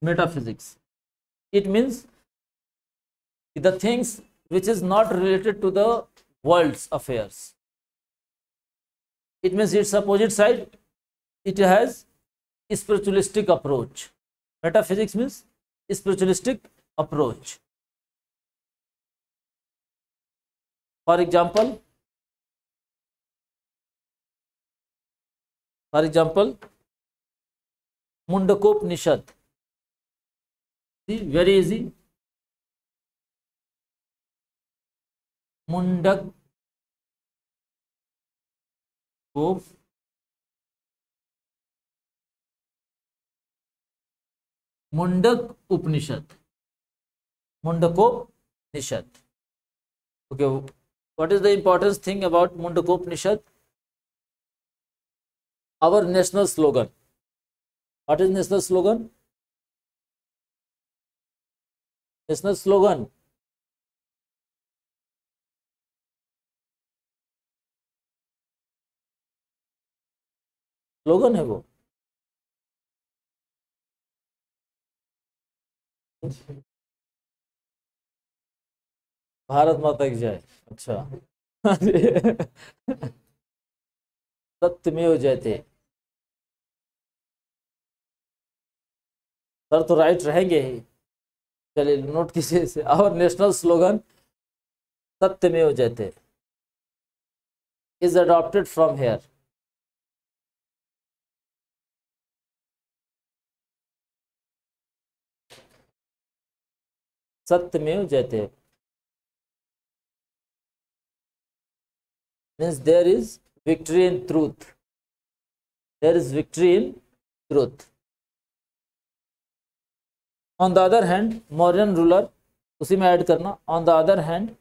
metaphysics. It means the things which is not related to the world's affairs. It means its opposite side, it has spiritualistic approach. Metaphysics means spiritualistic approach. For example, Mundakopanishad. See, very easy. Mundak Upanishad. Mundakopanishad. Okay, what is the important thing about Mundakopanishad? Our national slogan. What is national slogan? National slogan. Slogan है वो। भारत माता की जय। अच्छा सत्यमेव जयते। Sir तो right रहेंगे ही। चलिए नोट कीजिए इसे। आवर नेशनल स्लोगन सत्यमेव जयते इज अडॉप्टेड फ्रॉम हेयर। सत्यमेव जयते means there is victory in truth. There is victory in truth. On the other hand, Mauryan ruler, उसी में ऐड करना, on the other hand,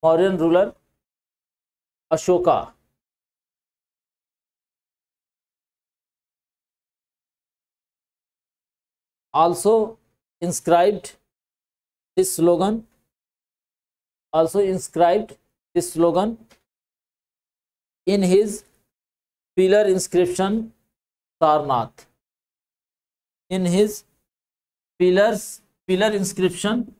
Mauryan ruler Ashoka also inscribed this slogan in his pillar inscription Sarnath. In his pillar inscription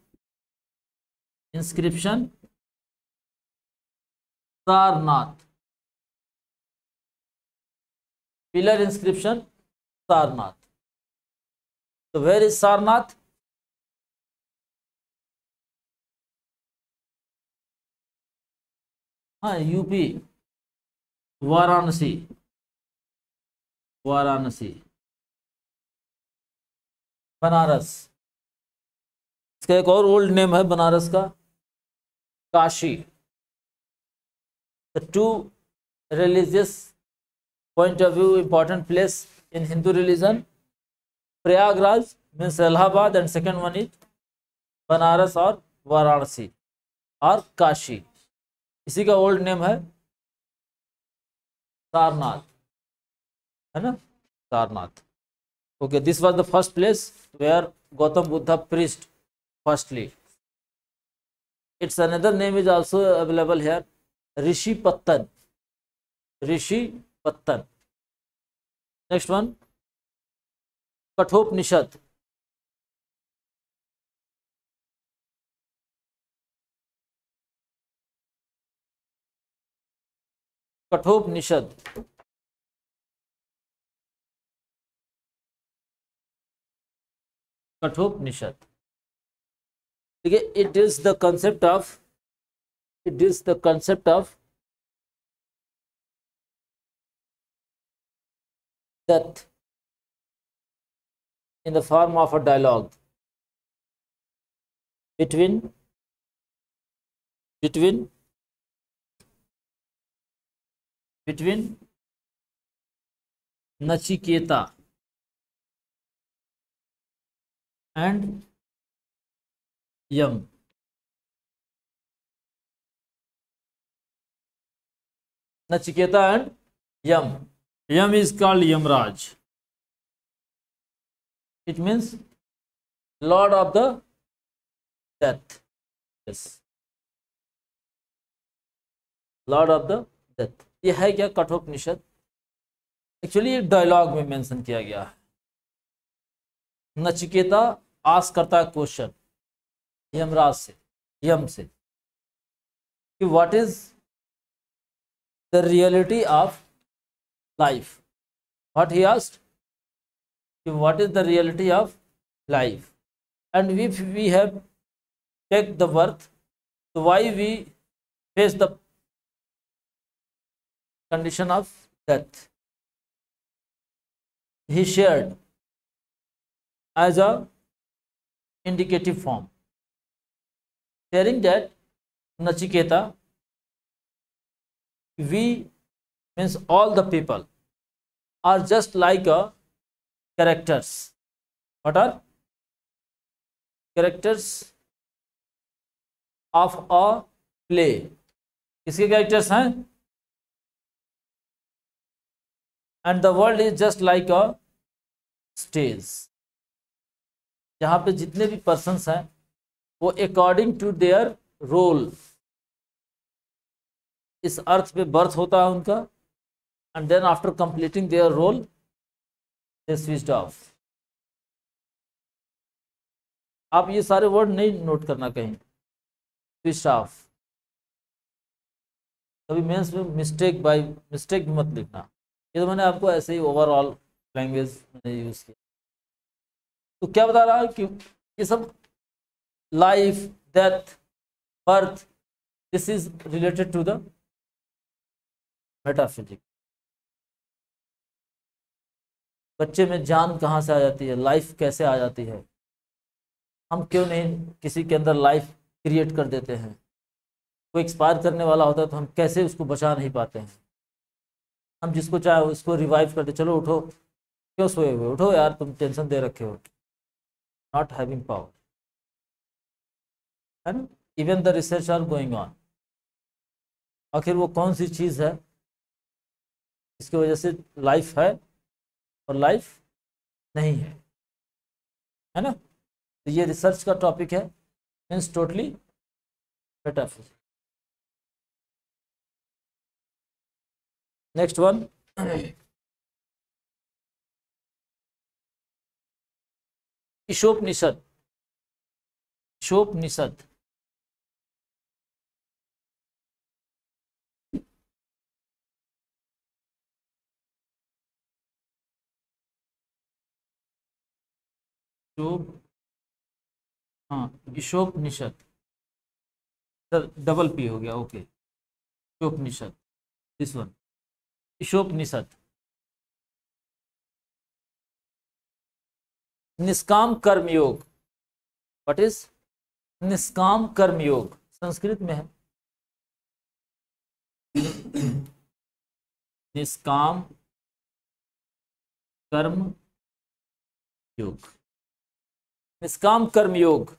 Sarnath. Pillar inscription Sarnath. So where is Sarnath? UP Varanasi. Banaras, इसका एक और old name है बनारस का, Kashi. The two religious point of view important place in Hindu religion. Prayagraj means Allahabad and second one is Banaras और वाराणसी और काशी। इसी का old name है सारनाथ, है ना, Sarnath. Okay, this was the first place where Gautam Buddha preached firstly. Its another name is also available here, Rishipattan. Next one, Kathopanishad. Kathopanishad. It is the concept of death in the form of a dialogue between Nachiketa and Yam. Nachiketa and Yam. Yam is called Yamraj. It means Lord of the Death. Yes. Lord of the Death. ये है क्या Kathopanishad? Actually ये dialogue में mention किया गया है। नचिकेता आस करता है क्वेश्चन यमराज से, यम से, कि what is the reality of life. What he asked, कि what is the reality of life, and if we have take the birth, तो why we face the condition of death. He shared as a indicative form, sharing that Nachiketa, we means all the people are just like a characters. What are characters of a play? किसके characters हैं? And the world is just like a stage. जहाँ पे जितने भी persons हैं वो according to their role इस अर्थ पे बर्थ होता है उनका, and then after completing their role they switched off. आप ये सारे वर्ड नहीं नोट करना कहीं, switched off. कभी मेंस में मिस्टेक बाय मिस्टेक मत लिखना, ये तो मैंने आपको ऐसे ही ओवरऑल लैंग्वेज मैंने यूज किया। तो क्या बता रहा है कि ये सब life, death, birth, this is related to the metaphysics. बच्चे में जान कहाँ से आ जाती है, लाइफ कैसे आ जाती है, हम क्यों नहीं किसी के अंदर लाइफ क्रिएट कर देते हैं। कोई एक्सपायर करने वाला होता है तो हम कैसे उसको बचा नहीं पाते हैं, हम जिसको चाहे उसको रिवाइव करते, चलो उठो, क्यों सोए हुए, उठो यार, तुम टेंशन दे रखे हो। नॉट हैविंग पावर, है ना। Even the research are going on. आखिर वो कौन सी चीज़ है इसकी वजह से लाइफ है और लाइफ नहीं है ना। तो ये रिसर्च का टॉपिक है, means totally metaphysics. Next one, Ishopanishad. Ishopanishad हाँ, ईशोपनिषद सर, डबल पी हो गया, okay. Ishopanishad, this one, Ishopanishad. निष्काम कर्म योग। व्हाट इज निष्काम कर्म योग? संस्कृत में है निष्काम कर्म योग। निष्काम कर्म योग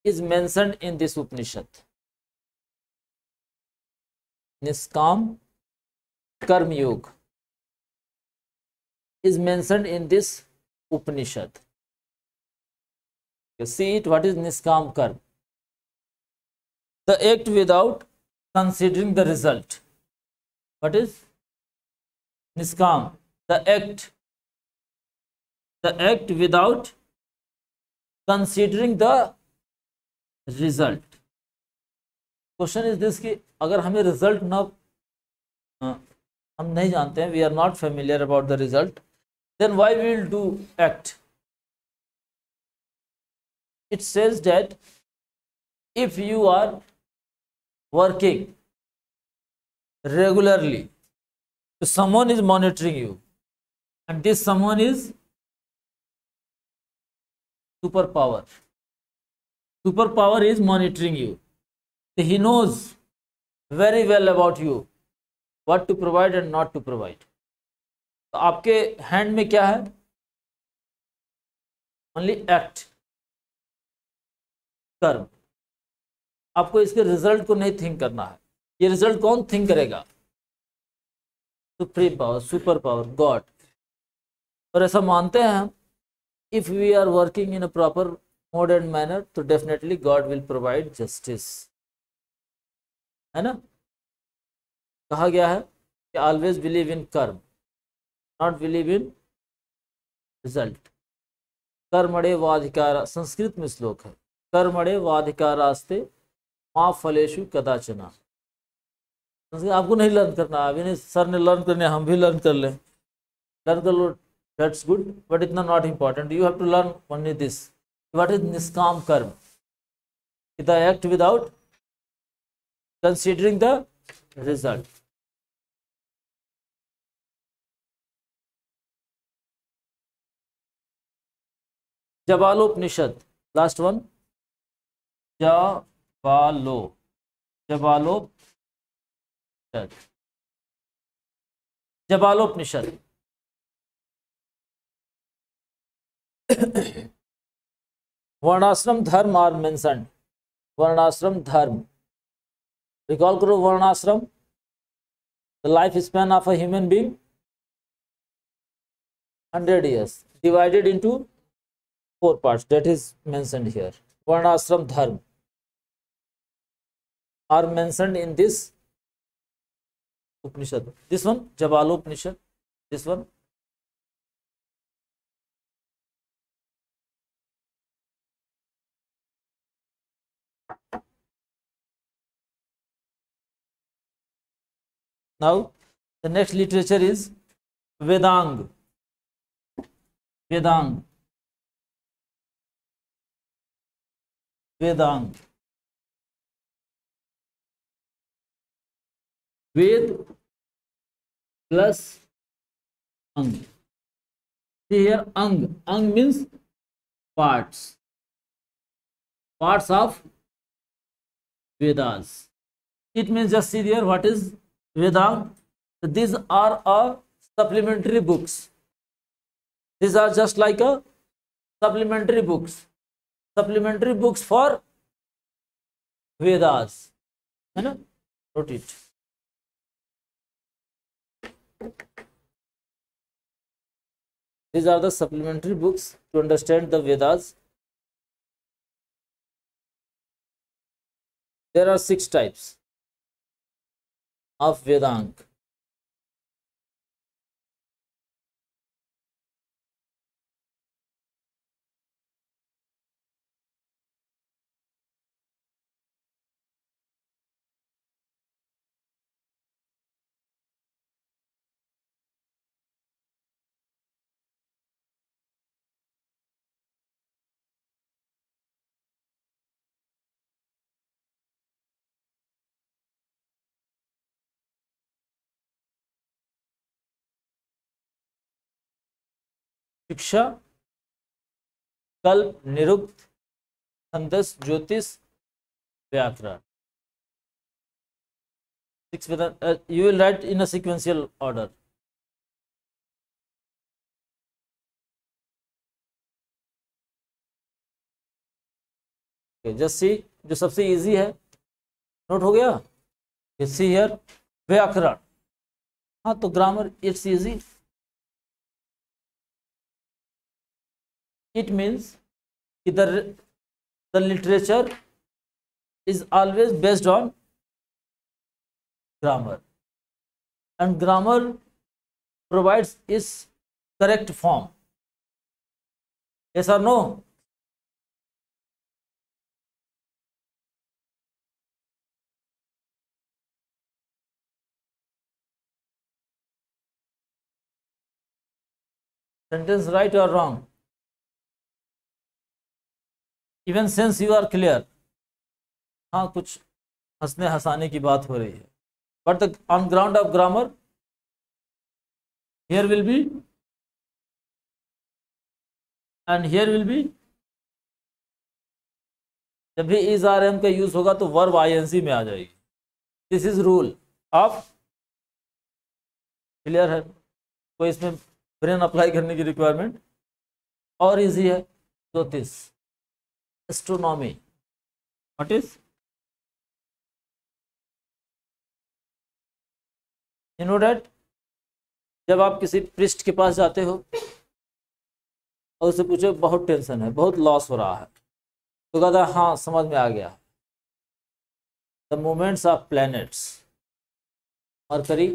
is mentioned in this Upanishad. Niskam Karma Yoga is mentioned in this Upanishad. You see it, what is Niskam Karma? The act without considering the result. What is Niskam? The act without considering the result. Question is this कि अगर हमें result ना, हम नहीं जानते हैं, we are not familiar about the result, then why we will do act. It says that if you are working regularly, तो someone is monitoring you, and this someone is super power. Super power is monitoring you. He knows very well about you, what to provide and not to provide. तो आपके hand में क्या है? Only act, कर्म। आपको इसके result को नहीं थिंक करना है। ये रिजल्ट कौन थिंक करेगा? Supreme power, super power, god. और ऐसा मानते हैं हम, if we are working in a proper mode and manner, तो definitely God will provide justice, है ना। कहा गया है कि always believe in कर्म, not believe in result। कर्मणे वाधिकार, Sanskrit में श्लोक है, कर्मणे वाधिकारास्ते माँ फलेषु कदाचना। आपको नहीं लर्न करना, अभी नहीं, सर ने लर्न करने, हम भी लर्न कर लें, लर्न कर लो, दैट्स गुड, बट इतना not important. You have to learn only this, what is nishkam karma, the act without considering the result. Jabalopanishad, last one, Jabalopanishad, Jabalopanishad. Varnashrama dharma are mentioned, varnashrama dharma, recall करो varnashrama, the life span of a human being 100 years divided into 4 parts, that is mentioned here. Varnashram dharma are mentioned in this Upanishad. This one, Jabalopanishad, this one. Now, the next literature is Vedang. Vedang. Vedang. Ved plus Ang. See here, Ang. Ang means parts. Parts of Vedas. It means, just see there, what is Vedang? These are supplementary books. These are just like a supplementary books. Supplementary books for Vedas. है ना? Note it. These are the supplementary books to understand the Vedas. There are 6 types of Vedang. शिक्षा, कल्प, निरुक्त, छंदस, ज्योतिष, व्याकरण. 6 Vedas. You will write in a sequential order. Okay, just see, जो सबसे easy है, note हो गया. सी हियर व्याकरण. हाँ, तो grammar it's easy. It means the literature is always based on grammar, and grammar provides its correct form. Yes or no? Sentence right or wrong? Even sense you are clear. हाँ, कुछ हंसने हंसाने की बात हो रही है, but on ground of grammar here will be and here will be. जब भी इज आर एम का यूज होगा तो वर्ब आईएनसी में आ जाएगी. This is rule of. Clear है? कोई इसमें ब्रेन अप्लाई करने की रिक्वायरमेंट. और इजी है. ज्योतिष, astronomy. What is? You know that जब आप किसी पृष्ठ के पास जाते हो और उससे पूछो बहुत टेंशन है, बहुत लॉस हो रहा है, तो कहता है हाँ समझ में आ गया. The movements of planets, mercury,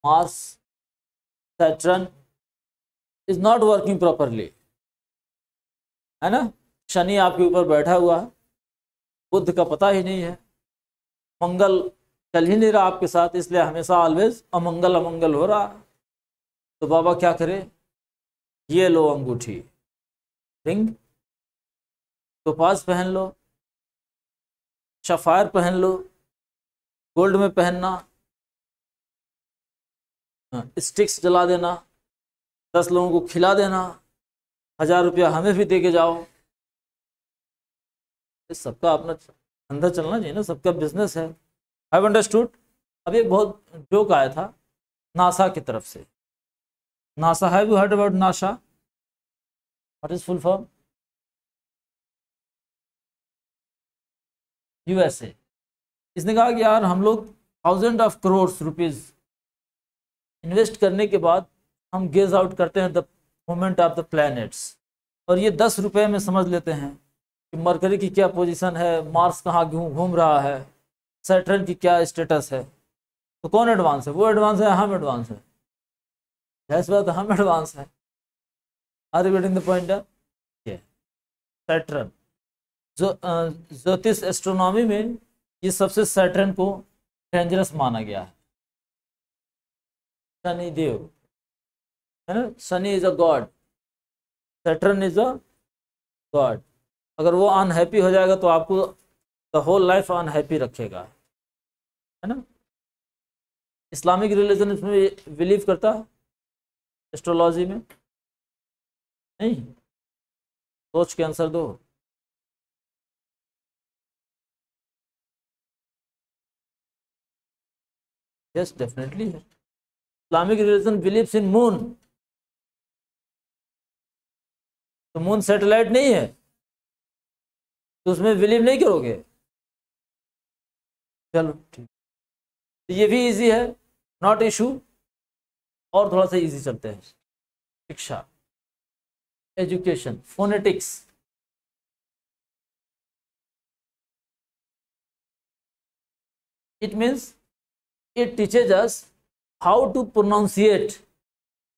Mars, Saturn is not working properly. है ना। शनि आपके ऊपर बैठा हुआ है, बुध का पता ही नहीं है, मंगल चल ही नहीं रहा आपके साथ, इसलिए हमेशा ऑलवेज अमंगल अमंगल हो रहा है। तो बाबा क्या करे, ये लो अंगूठी, रिंग, टोपाज पहन लो, सफायर पहन लो, गोल्ड में पहनना, स्टिक्स जला देना, 10 लोगों को खिला देना, 1000 रुपया हमें भी दे के जाओ। सबका अपना अंदर चलना चाहिए ना, सबका बिजनेस है। Have understood. अभी एक बहुत जोक आया था नासा की तरफ से। NASA, have you heard about NASA? What is full form? USA. इसने कहा कि यार हम लोग 1000 ऑफ करोड़ रुपीज इन्वेस्ट करने के बाद हम गेज आउट करते हैं the movement of the planets, और ये 10 रुपये में समझ लेते हैं कि मरकरी की क्या पोजीशन है, मार्स कहाँ घूम रहा है, सैटर्न की क्या स्टेटस है। तो कौन एडवांस है? वो एडवांस है, हम एडवांस है? इस बात हम एडवांस है। Are you getting the point? Saturn जो ज्योतिष एस्ट्रोनॉमी में ये सबसे सैटर्न को डेंजरस माना गया है। शनि देव है ना, Shani is a God, Saturn is a God. अगर वो अनहैप्पी हो जाएगा तो आपको द होल लाइफ अनहैप्पी रखेगा, है ना। इस्लामिक रिलीजन इसमें बिलीव करता है, एस्ट्रोलॉजी में? नहीं। सोच के आंसर दो। यस, डेफिनेटली है। Islamic religion believes in moon. तो मून सैटेलाइट नहीं है तो उसमें बिलीव नहीं करोगे? चलो ठीक, तो ये भी इजी है, नॉट इशू। और थोड़ा सा इजी चलते हैं। शिक्षा, education, phonetics. It means it teaches us how to pronunciate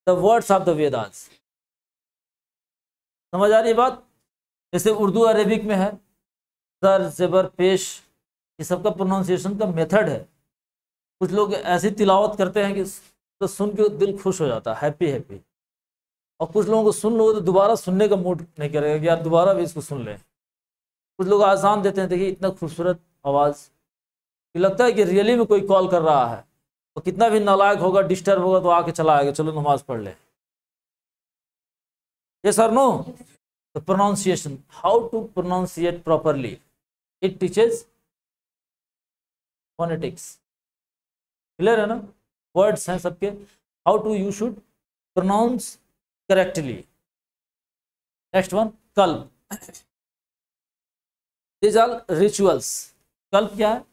the words of the Vedas. समझ आ रही है बात? जैसे उर्दू अरेबिक में है सर ज़बर पेश, ये सबका प्रोनाउंसिएशन का मेथड है। कुछ लोग ऐसी तिलावत करते हैं कि तो सुन के दिल खुश हो जाता है, हैप्पी हैप्पी। और कुछ लोगों को सुन लो तो दोबारा सुनने का मूड नहीं करेगा कि यार दोबारा भी इसको सुन लें। कुछ लोग आसान देते हैं, देखिए इतना खूबसूरत आवाज़, लगता है कि रियली में कोई कॉल कर रहा है। तो कितना भी नालायक होगा, डिस्टर्ब होगा तो आके चला आएगा, चलो नमाज पढ़ ले। ये sir no, the pronunciation, how to pronunciate properly, it teaches phonetics. Clear है ना? वर्ड्स हैं सबके, how to you should pronounce correctly. Next one, Kalpa. This are rituals. Kalpa क्या है?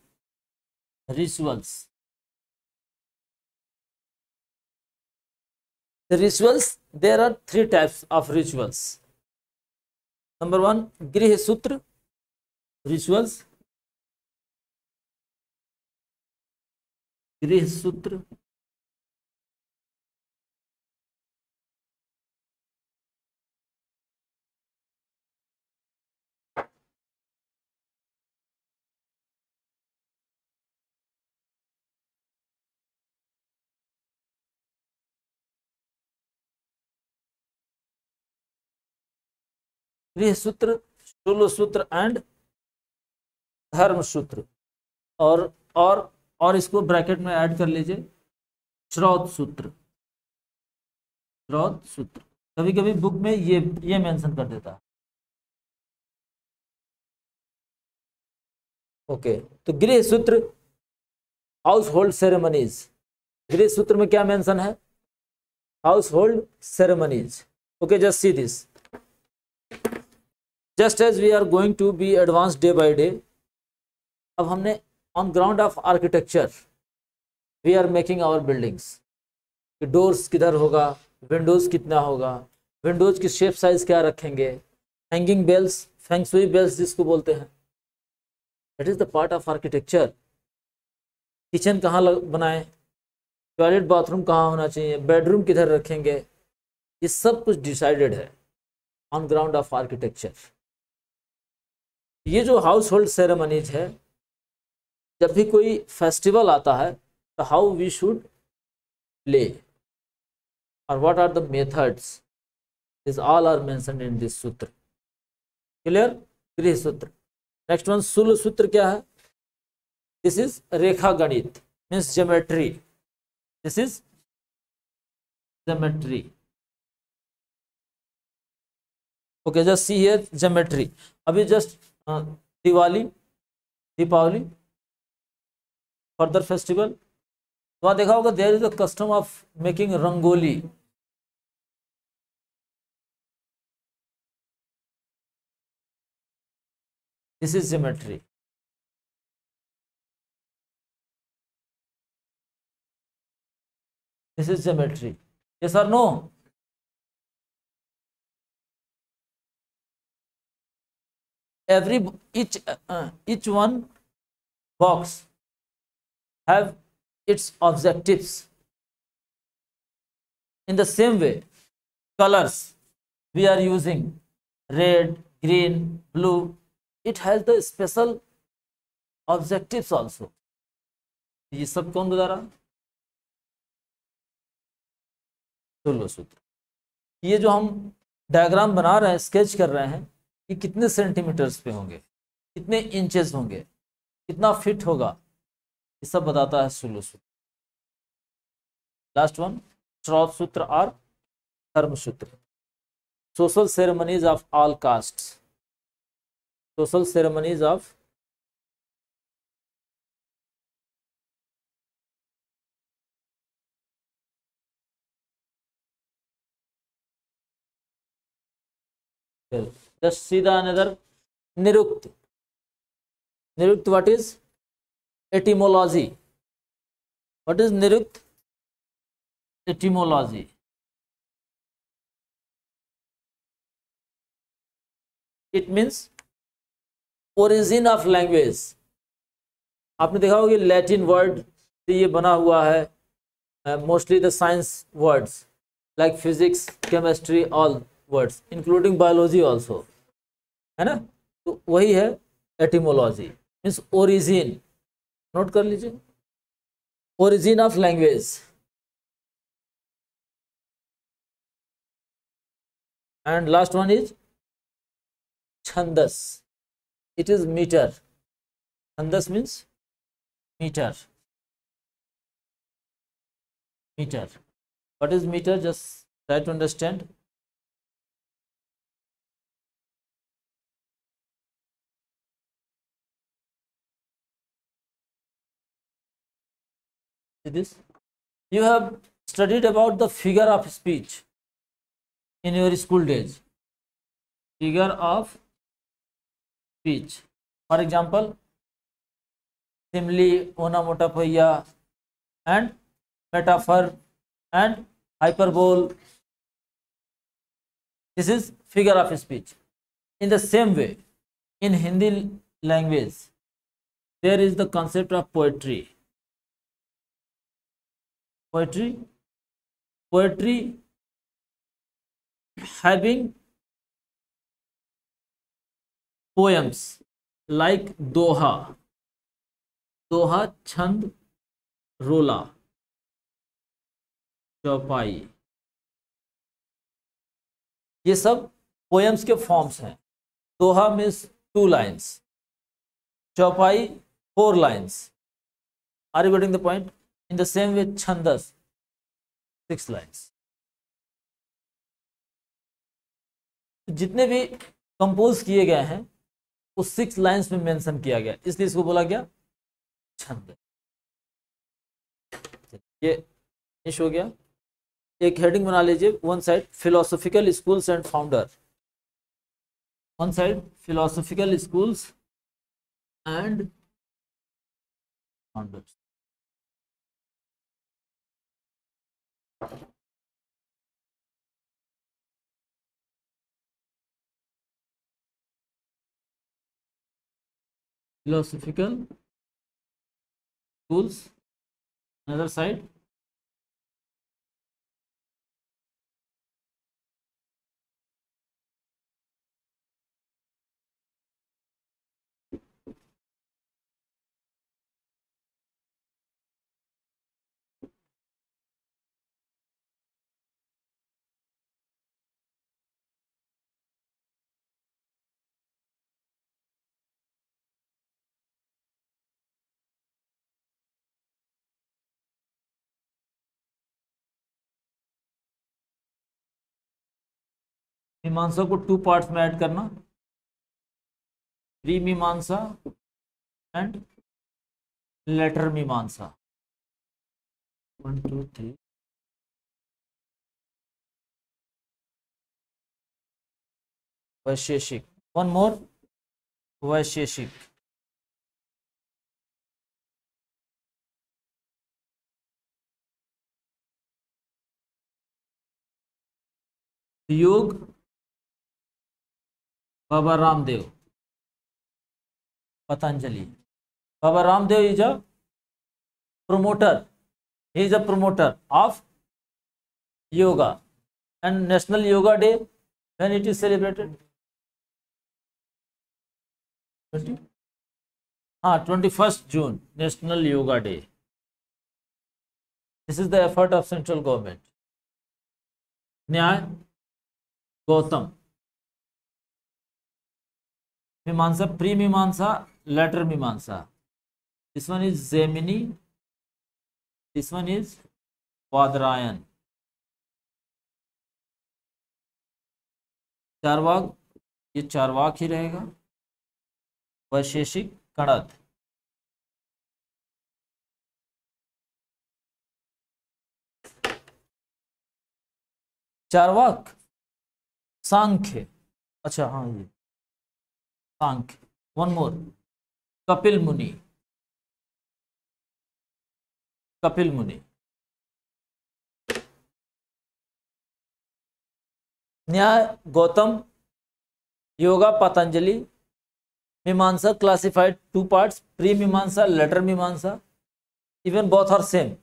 Rituals. The rituals, there are 3 types of rituals. Number 1, Grih Sutra rituals. Grih Sutra. गृह सूत्र, शूल सूत्र and धर्म सूत्र। और इसको ब्रैकेट में ऐड कर लीजिए, श्रौत सूत्र। श्रौत सूत्र कभी कभी बुक में ये मेंशन कर देता है। ओके, तो गृह सूत्र, हाउस होल्ड सेरेमनीज। गृह सूत्र में क्या मेंशन है? Household ceremonies. Okay, just see this. Just as we are going to be advance day by day, अब हमने on ground of architecture we are making our buildings. Doors किधर होगा, Windows कितना होगा, विंडोज़ की shape size क्या रखेंगे, hanging bells, feng shui bells जिसको बोलते हैं, that is the part of architecture. Kitchen कहाँ बनाएं, टॉयलेट बाथरूम कहाँ होना चाहिए, बेडरूम किधर रखेंगे, ये सब कुछ डिसाइडेड है ऑन ग्राउंड ऑफ आर्किटेक्चर। ये जो हाउस होल्ड सेरेमनीज है, जब भी कोई फेस्टिवल आता है तो हाउ वी शुड प्ले और what are the methods, this all are mentioned in this sutra. Clear? Griha Sutra. Next one शूल सूत्र क्या है? This is rekha ganit, means geometry. This is geometry. Okay, just see here geometry. अभी जस्ट दीपावली फर्दर फेस्टिवल, तो वहां देखा होगा there is a custom of making rangoli. This is geometry. This is geometry. Yes और no? every each one box have its objectives. In the same way, colors we are using red, green, blue, it has the special objectives also. ये सब कौन बता रहा? शूल सूत्र। ये जो हम डायग्राम बना रहे हैं, स्केच कर रहे हैं, ये कितने सेंटीमीटर्स पे होंगे, कितने इंचेस होंगे, कितना फिट होगा, ये सब बताता है शूल सूत्र। लास्ट वन श्रौत सूत्र और धर्म सूत्र। Social ceremonies of all cast. Social ceremonies of just see the another nirukt. Nirukt, what is etymology? What is nirukt? Etymology. It means origin of language. आपने देखा होगा लैटिन वर्ड से ये बना हुआ है, mostly the science words like physics, chemistry, all words including biology also, है ना? तो वही है एटिमोलॉजी, मीन्स ओरिजिन। नोट कर लीजिए, origin of language. And last one is Chhandas. It is metre. Chhandas means metre. Metre, what is metre? Just try to understand. This you have studied about the figure of speech in your school days. Figure of speech, for example, simile, onomatopoeia, and metaphor and hyperbole. This is figure of speech. In the same way, in Hindi language, there is the concept of poetry. Poetry having poems like दोहा, छंद, रोला, चौपाई, ये सब poems के forms हैं। दोहा means 2 lines, चौपाई 4 lines. Are you getting the point? In the same way, छंदस 6 lines. जितने भी कंपोज किए गए हैं उस 6 लाइन्स में मेंशन किया गया, इसलिए इसको बोला गया छंद। ये फिनिश हो गया। एक हेडिंग बना लीजिए, one side philosophical schools and founder, one side philosophical schools and founders. philosophical schools, another side मीमांसा को 2 पार्ट्स में ऐड करना, प्री मीमांसा एंड लेटर मीमांसा। 1 2 3 वैशेषिक, 1 more Vaisheshika. Yoga Baba Ramdev, Patanjali. Baba Ramdev is a promoter, he is a promoter of yoga, and National Yoga Day, when it is celebrated? 21st June, National Yoga Day. This is the effort of central government. न्याय गौतम, मीमांसा pre मीमांसा letter मीमांसा। This one is Gemini, this one is Vadrayan। Charvaka, ये चारवाक ही रहेगा। वैशेषिक कणद, चारवाक सांख्य, अच्छा हाँ ये सांख्य। 1 मोर कपिल मुनि, कपिल मुनि। न्याय गौतम, योगा पतंजलि। मीमांसा क्लासिफाइड 2 पार्ट्स, प्री मीमांसा लेटर मीमांसा। even both are same,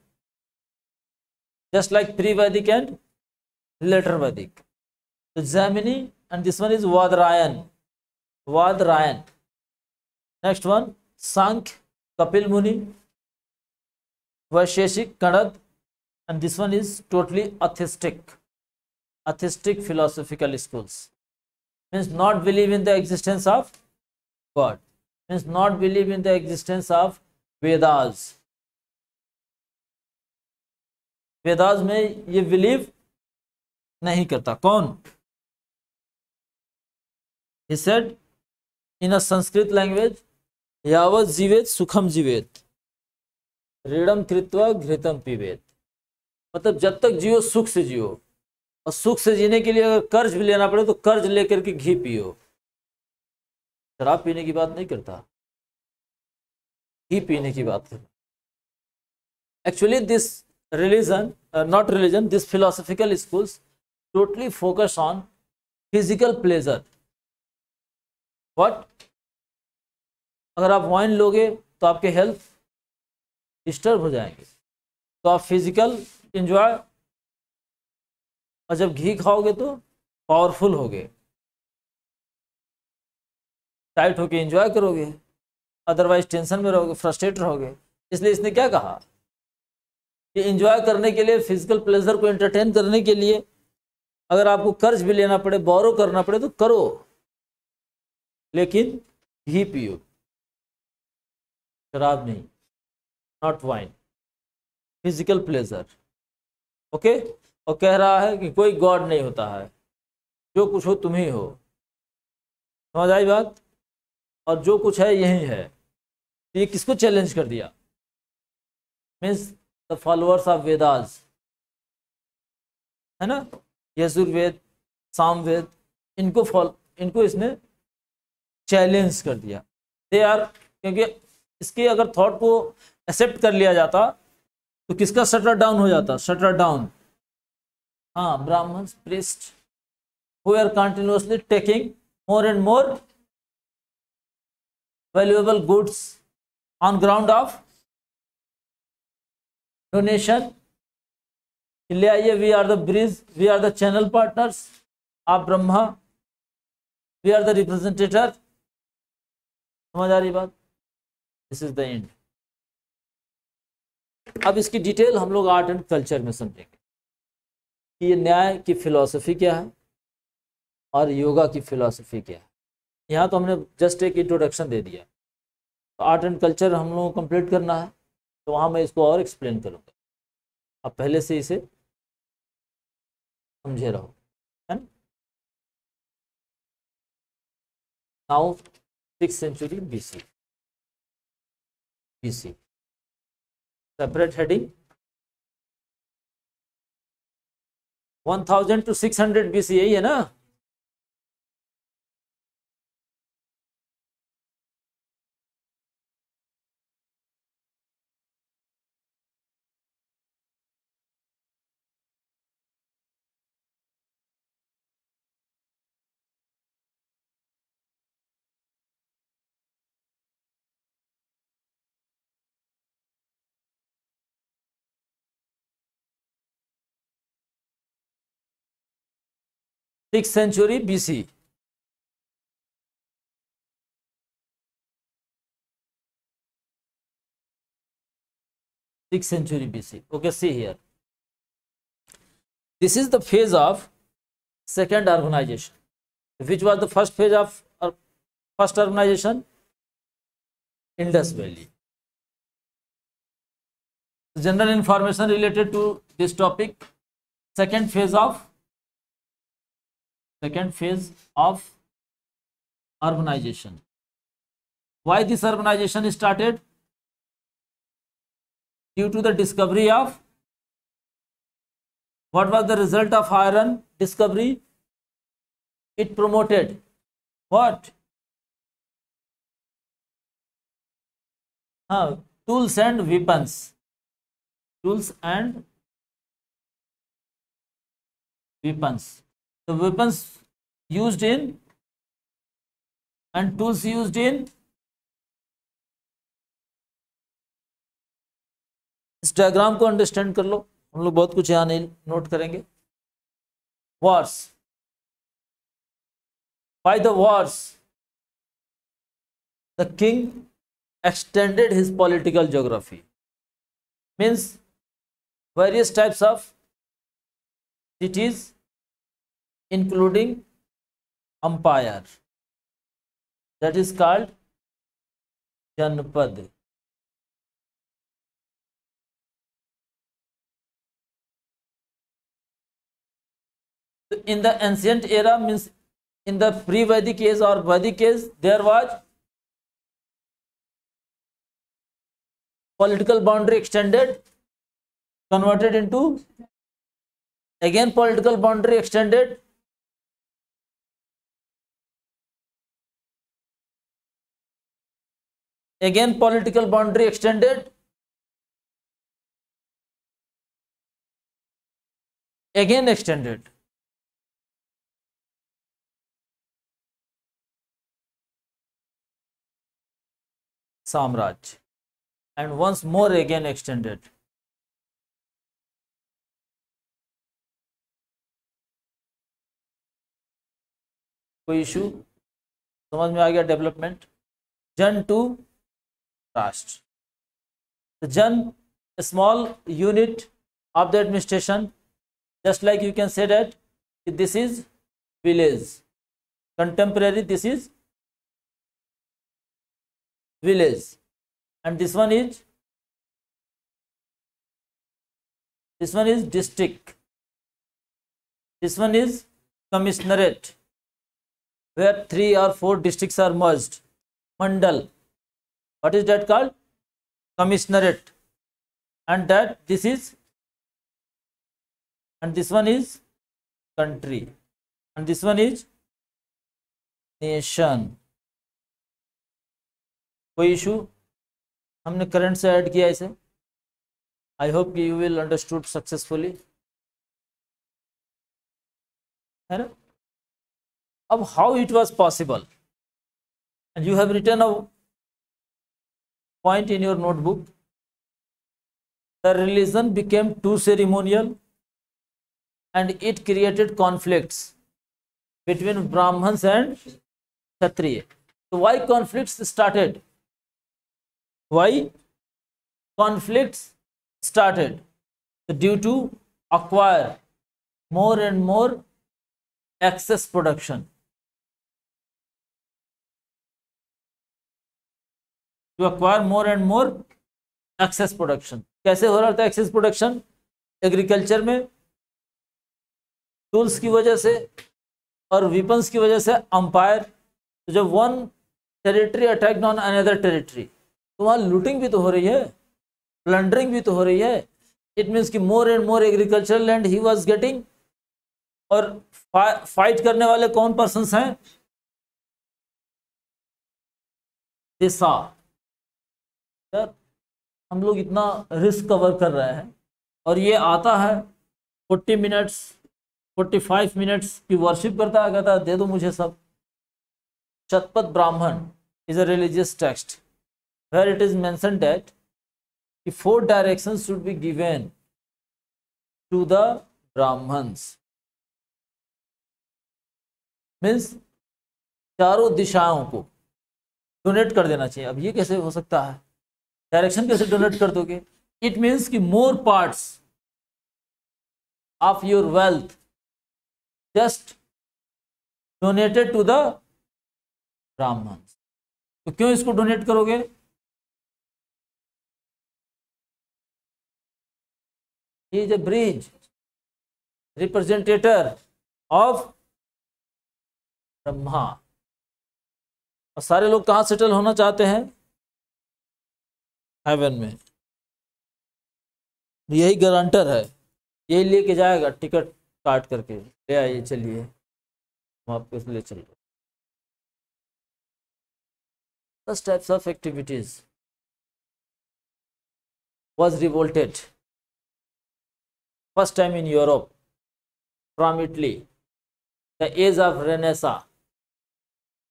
just like pre-Vedic and later Vedic. So Gemini, and this one is Vadrayan, Vadrayan. Next one Sankhya, Kapil Muni, Vaisheshik, Kanad, and this one is totally atheistic, atheistic philosophical schools. Means not believe in the existence of God, means not believe in the existence of Vedas. Vedas में ये believe नहीं करता। कौन? He said in a Sanskrit language, यावत जीवेत सुखम जीवेत, ऋणम कृत्वा घृतम पीवेत। मतलब जब तक जियो सुख से जियो, और सुख से जीने के लिए अगर कर्ज भी लेना पड़े तो कर्ज लेकर के घी पियो। शराब पीने की बात नहीं करता, घी पीने की बात करता। Actually this religion, not religion, this philosophical schools totally focus on physical pleasure. What? अगर आप वाइन लोगे तो आपके हेल्थ डिस्टर्ब हो जाएंगे, तो आप फिजिकल एंजॉय, और जब घी खाओगे तो पावरफुल होगे, टाइट होके एंजॉय करोगे, अदरवाइज टेंशन में रहोगे, फ्रस्ट्रेट रहोगे। इसलिए इसने क्या कहा कि एंजॉय करने के लिए, फिजिकल प्लेजर को एंटरटेन करने के लिए अगर आपको कर्ज भी लेना पड़े, बोरो करना पड़े तो करो, लेकिन घी पियो, शराब नहीं, not wine, physical pleasure. Okay. और कह रहा है कि कोई गॉड नहीं होता है, जो कुछ हो तुम ही हो। समझ आई बात? और जो कुछ है यही है। तो ये किसको चैलेंज कर दिया? Means the followers of Vedas, है ना, यजुर्वेद, सामवेद, इनको इसने चैलेंज कर दिया। दे आर, क्योंकि इसके अगर थॉट को एक्सेप्ट कर लिया जाता तो किसका शटर डाउन हो जाता? शटर डाउन, हाँ, Brahmins, priest, who are continuously taking more and more valuable goods on ground of donation। ले आइए, we are the bridge, we are the channel partners आप Brahma, we are the representator. समझ आ रही बात? This is the end. अब इसकी detail हम लोग आर्ट एंड कल्चर में समझेंगे कि ये न्याय की फिलॉसफी क्या है और योगा की फिलॉसफी क्या है। यहाँ तो हमने जस्ट एक इंट्रोडक्शन दे दिया, तो आर्ट एंड कल्चर हम लोगों को कंप्लीट करना है, तो वहाँ मैं इसको और एक्सप्लेन करूँगा। आप पहले से इसे समझे रहो, है ना। Now 6th century BC. BC. Separate heading. 1000 to 600 BC यही है ना? Sixth century BC. Sixth century BC. Okay, see here. This is the phase of second urbanization. Which was the first phase of first urbanization? Indus Valley. General information related to this topic. Second phase of urbanization. Why this urbanization started? Due to the discovery of, what was the result of iron discovery? It promoted what? Tools and weapons. Tools and weapons. The weapons used in and tools used in, इस diagram को understand कर लो, हम लोग बहुत कुछ यहाँ नहीं note करेंगे. Wars. By the wars, the king extended his political geography. Means various types of cities, including empire. That is called Janpad. In the ancient era, means in the pre-Vedic age or Vedic age, there was political boundary extended, converted into, again political boundary extended, again political boundary extended, again extended. Samraj, and once more again extended. कोई issue समझ में आ गया? Development. जन to राष्ट्र. जन, a small unit of the administration, just like you can say that this is village. Contemporary, this is village, and this one is district, this one is commissionerate, where 3 or 4 districts are merged. Mandal, what is that called? Commissionerate. And that this is, and this one is country, and this one is nation. कोई issue? हमने current से add किया इसे. I hope कि you will understood successfully, है ना? अब how it was possible, and you have written a point in your notebook. The religion became to ceremonial and it created conflicts between Brahmins and Kshatriya. So why conflicts started? Why conflicts started? Due to acquire more and more excess production. To acquire more and more excess production. कैसे हो रहा था excess production? Agriculture में tools की वजह से और weapons की वजह से, अंपायर तो जब one territory attacked on another territory, तो वहाँ लूटिंग भी तो हो रही है, प्लंडरिंग भी तो हो रही है। इट मीन्स कि more and more agricultural land he was getting. और फाइट करने वाले कौन पर्सन्स हैं? दिशा। यार हम लोग इतना रिस्क कवर कर रहे हैं और ये आता है 40 मिनट्स 45 मिनट्स की वर्शिप करता है, कहता है दे दो मुझे सब। Shatapatha Brahmana is a religious text where it is mentioned that the 4 directions should be given to the Brahmans, means चारों दिशाओं को डोनेट कर देना चाहिए। अब ये कैसे हो सकता है? डायरेक्शन कैसे डोनेट कर दोगे? इट मीन्स कि more parts of your wealth just donated to the Brahmins. तो क्यों इसको डोनेट करोगे? He is a bridge representator of Brahma. और सारे लोग कहाँ सेटल होना चाहते हैं? हेवन में। यही गारंटर है, यही लेके जाएगा टिकट काट करके, ले आइए चलिए हम आपको ले चल रहे। Such types of activities was revolted first time in Europe from Italy, the age of Renaissance,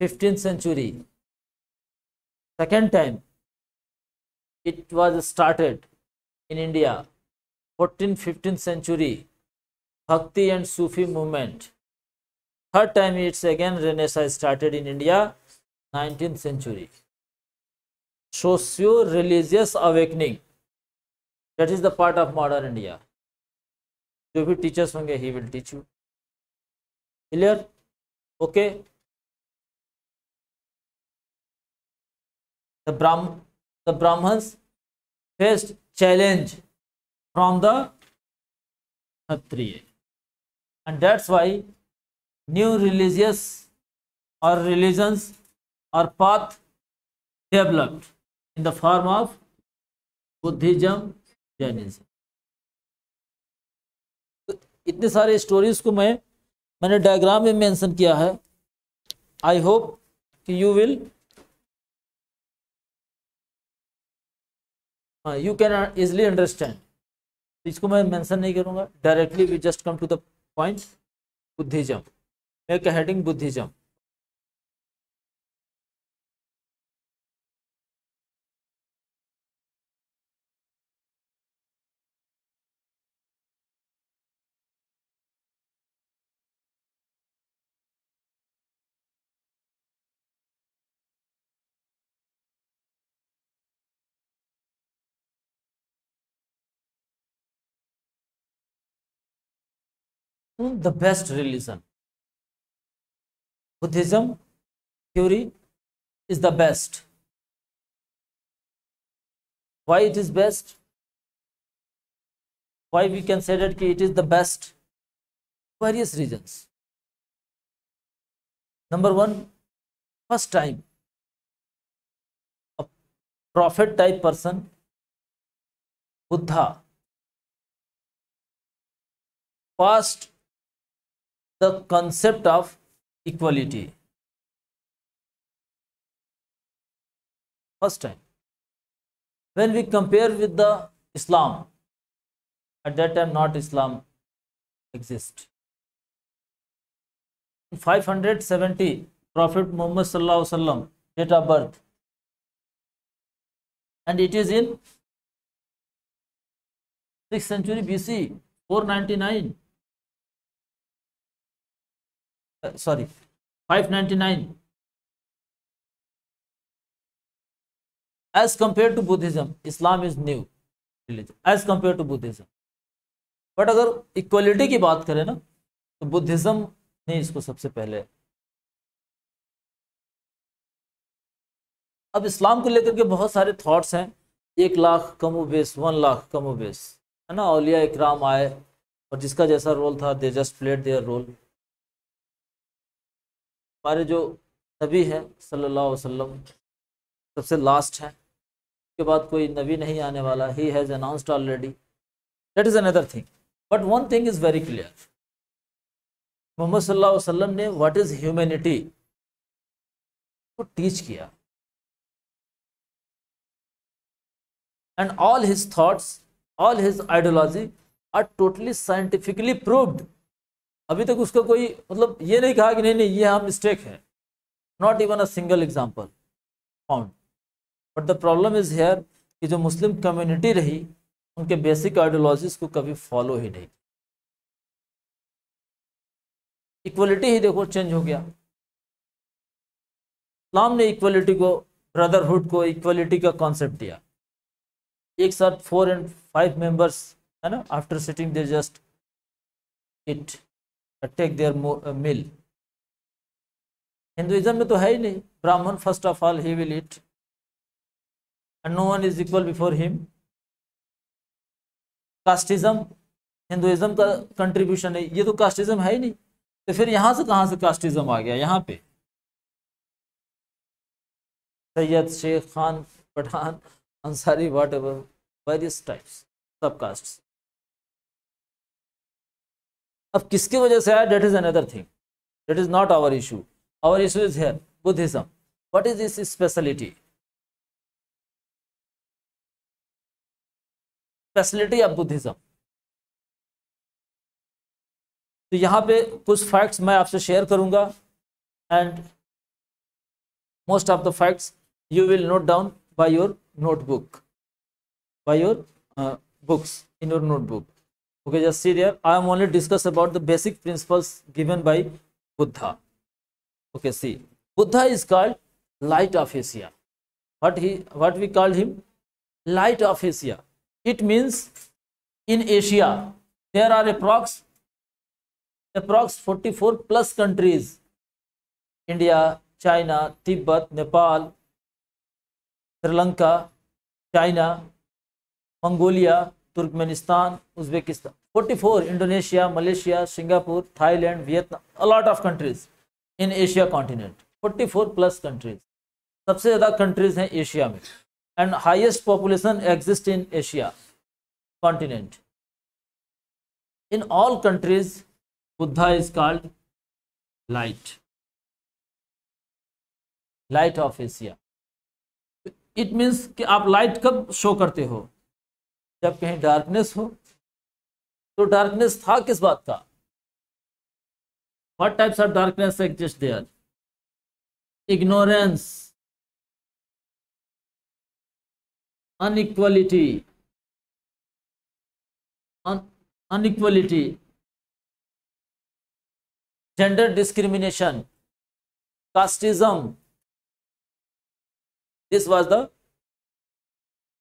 15th century. Second time it was started in India, 14th-15th century, Bhakti and Sufi movement. Third time it's again Renaissance started in India, 19th century. Socio-religious awakening, that is the part of modern India. जो भी teachers होंगे he will teach you. Clear? Okay. The Brahmans faced challenge from the Kshatriya, and that's why new religious or religions or path developed in the form of Buddhism, Jainism. तो इतने सारे stories को मैंने diagram में mention किया है। I hope कि you will you can easily understand. इसको मैं मेंशन नहीं करूंगा, directly we just come to the point. Buddhism, make a heading Buddhism. The best religion, Buddhism theory is the best. Why it is best? Why we can say that it is the best? Various reasons. Number one, first time a prophet type person, Buddha, passed the concept of equality. First time. When we compare with the Islam, at that time not Islam exist. In 570, Prophet Muhammad sallallahu alaihi wasallam date of birth, and it is in 6th century BC, 499. 599. As compared to Buddhism, Islam is new religion as compared to Buddhism. But अगर equality की बात करें ना, तो Buddhism ने इसको सबसे पहले। अब इस्लाम को लेकर के बहुत सारे थॉट्स हैं, 1 लाख कमोबेश, 1 लाख कमोबेश, है ना। औलिया इकराम आए और जिसका जैसा रोल था they just played their role. हमारे जो नबी है सल्लल्लाहु अलैहि वसल्लम, सबसे लास्ट है, उसके बाद कोई नबी नहीं आने वाला, he has announced already, that is another thing. But one thing is very clear, Mohammad सल्लल्लाहु अलैहि वसल्लम ने व्हाट इज़ ह्यूमैनिटी को टीच किया, and all his thoughts, all his ideology are totally scientifically proved. अभी तक उसका कोई मतलब ये नहीं कहा कि नहीं नहीं ये हम मिस्टेक है, not even a single example found. But the problem is here कि जो मुस्लिम कम्युनिटी रही उनके बेसिक आइडियोलॉजीज को कभी फॉलो ही नहीं। इक्वलिटी ही देखो चेंज हो गया, इस्लाम ने इक्वलिटी को, ब्रदरहुड को इक्वलिटी का कॉन्सेप्ट दिया, एक साथ 4 and 5 मेंबर्स है ना, after sitting they just it take their meal. Hinduism में तो है ही नहीं, Brahmin first of all he will eat and no one is equal before him. Casteism Hinduism का कंट्रीब्यूशन है, ये तो कास्टिज्म है ही नहीं, तो फिर यहाँ से कहाँ से कास्टिज्म आ गया? यहाँ पे Syed, Shaikh, Khan, Pathan, Ansari, whatever, various types, सब कास्ट। अब किसकी वजह से आया, that is another thing, that is not our issue. Our issue is here Buddhism. What is this speciality? Speciality of Buddhism. तो यहाँ पे कुछ फैक्ट्स मैं आपसे शेयर करूंगा, and most of the facts you will note down by your notebook, by your books, in your notebook. Okay, just see there, I am only discuss about the basic principles given by Buddha. Okay, see, Buddha is called light of Asia. What we called him? Light of Asia. It means in Asia there are approx 44 plus countries: India, China, Tibet, Nepal, Sri Lanka, China, Mongolia, Turkmenistan, Uzbekistan, 44, Indonesia, Malaysia, Singapore, Thailand, Vietnam, a lot of countries in Asia continent, 44 plus countries. सबसे ज़्यादा countries हैं Asia में, and highest population exist in Asia continent. In all countries Buddha is called light, light of Asia. It means कि आप light कब show करते हो? जब कहीं डार्कनेस हो। तो डार्कनेस था किस बात का? What types of darkness exist there? Ignorance, inequality, gender discrimination, casteism. This was the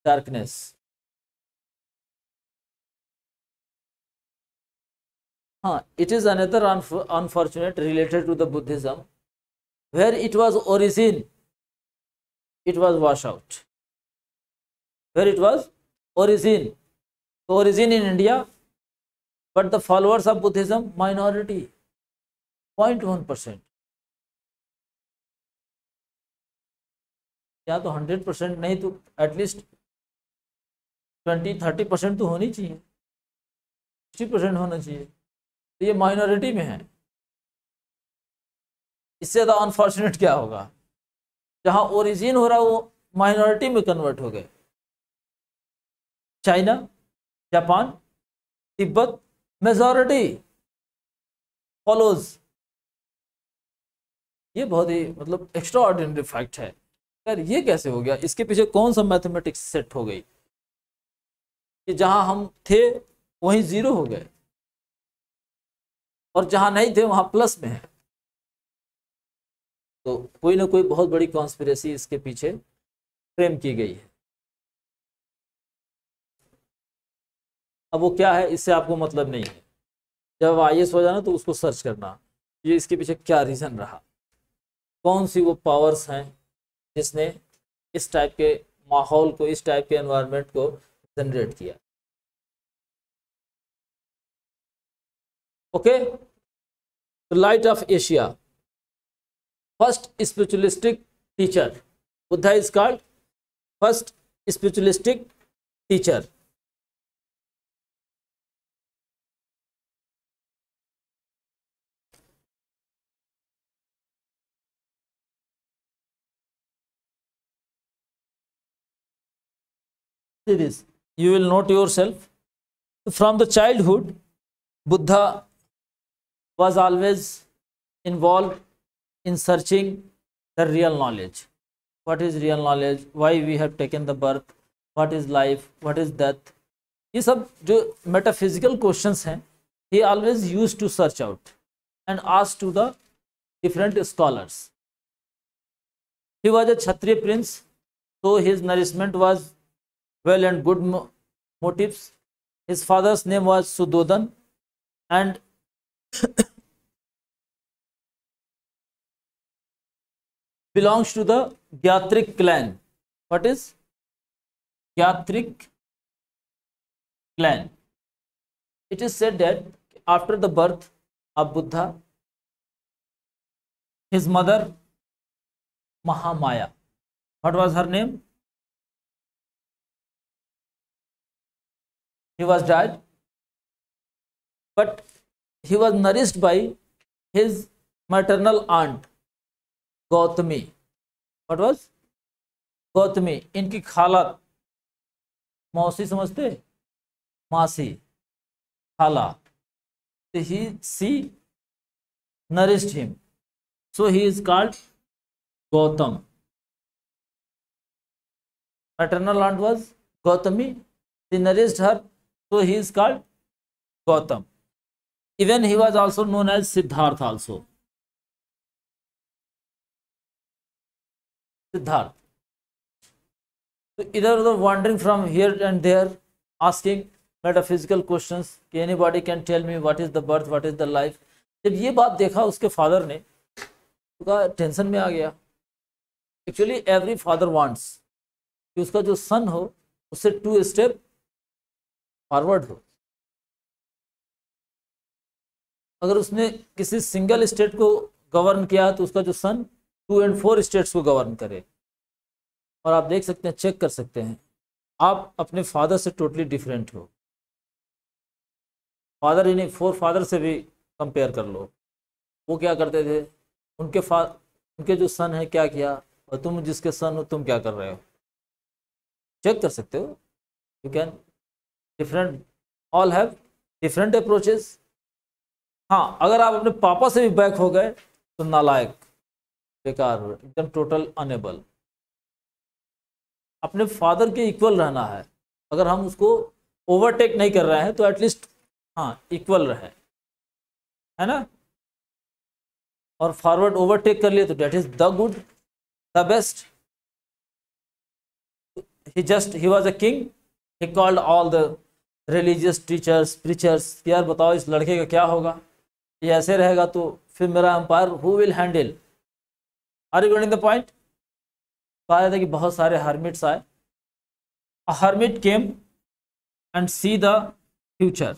darkness. It is another unfortunate related to the Buddhism, where it was origin, it was washed out. Where it was origin, origin in India, but the followers of Buddhism minority, 0.1%. या तो 100% नहीं तो at least 20-30% तो होनी चाहिए, 60% होना चाहिए, तो ये माइनॉरिटी में है। इससे ज़्यादा अनफॉर्चुनेट क्या होगा? जहाँ ओरिजिन हो रहा है वो माइनॉरिटी में कन्वर्ट हो गए। China, Japan, Tibet, majority follows. ये बहुत ही मतलब एक्स्ट्रा ऑर्डिनरी फैक्ट है। यार ये कैसे हो गया? इसके पीछे कौन सा मैथमेटिक्स सेट हो गई कि जहां हम थे वहीं 0 हो गए और जहां नहीं थे वहां प्लस में है? तो कोई ना कोई बहुत बड़ी कॉन्स्पिरेसी इसके पीछे फ्रेम की गई है। अब वो क्या है इससे आपको मतलब नहीं है। जब IAS हो जाना तो उसको सर्च करना, ये इसके पीछे क्या रीजन रहा, कौन सी वो पावर्स हैं जिसने इस टाइप के माहौल को, इस टाइप के एनवायरनमेंट को जनरेट किया। Okay, light of Asia. first spiritualistic teacher. Buddha is called first spiritualistic teacher. See this, you will note yourself. From the childhood, Buddha was always involved in searching the real knowledge. What is real knowledge? Why we have taken the birth? What is life? What is death? ये सब जो metaphysical questions हैं, he always used to search out and ask to the different scholars. He was a Kshatriya prince, so his nourishment was well and good motives. His father's name was Sudodhan, and belongs to the Gyatrik clan. What is Gyatrik clan? It is said that after the birth of Buddha, his mother Mahamaya, what was her name? He was died, but he was nourished by his maternal aunt Gautami. What was Gautami? इनकी खाला, मौसी समझते, मासी, खाला. She nourished him, so he is called Gautam. Maternal aunt was Gautami. She nourished her, so he is called Gautam. Even he was also known as Siddhartha also. Siddhartha. So इधर उधर wandering from here and there, asking metaphysical questions. Anybody can tell me what is the birth, what is the life. जब ये बात देखा उसके father ने, तो tension में आ गया. Actually every father wants कि उसका जो सन हो उससे 2 स्टेप फॉरवर्ड हो. अगर उसने किसी सिंगल स्टेट को गवर्न किया तो उसका जो सन 2 और 4 स्टेट्स को गवर्न करे. और आप देख सकते हैं, चेक कर सकते हैं, आप अपने फादर से टोटली डिफरेंट हो. फादर ही नहीं, 4 फादर से भी कंपेयर कर लो. वो क्या करते थे, उनके जो सन है क्या किया, और तुम जिसके सन हो तुम क्या कर रहे हो. चेक कर सकते हो. You can different, all have different approaches. हाँ, अगर आप अपने पापा से भी बैक हो गए तो नालायक, बेकार, एकदम टोटल अनेबल. अपने फादर के इक्वल रहना है. अगर हम उसको ओवरटेक नहीं कर रहे हैं तो एटलीस्ट हाँ इक्वल रहे, है ना. और फॉरवर्ड ओवरटेक कर लिए तो that is the good, the best. He was a king. He called all the religious teachers, preachers. यार बताओ इस लड़के का क्या होगा, ये ऐसे रहेगा तो फिर मेरा empire who will handle. Are you getting the point. कहा जाता है कि बहुत सारे हर्मिट्स आए. A hermit came and see the future.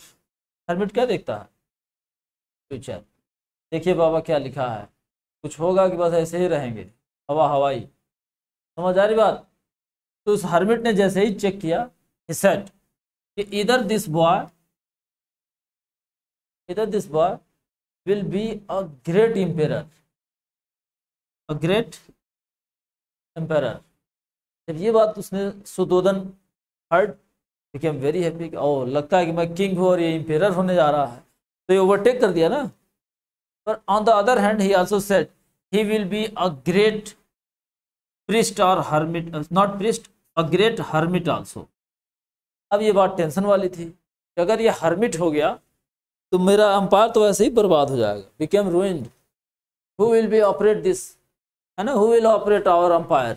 Hermit क्या देखता है, फ्यूचर. देखिए बाबा क्या लिखा है, कुछ होगा कि बस ऐसे ही रहेंगे, हवा हवाई. समझ आ रही बात. तो उस हर्मिट ने जैसे ही चेक किया, he said कि either this boy will be a great emperor, a great emperor. जब ये बात उसने Suddhodana heard, became very happy. ओह, लगता है कि मैं किंग हूँ और ये एम्पेरर होने जा रहा है, तो ये ओवरटेक कर दिया ना. पर on the other hand he also said he will be a great priest or hermit, not priest, a great hermit also. अब ये बात टेंशन वाली थी कि अगर ये हर्मिट हो गया तो मेरा अंपायर तो वैसे ही बर्बाद हो जाएगा. Became ruined. Who will be operate this, है ना, who will operate our empire.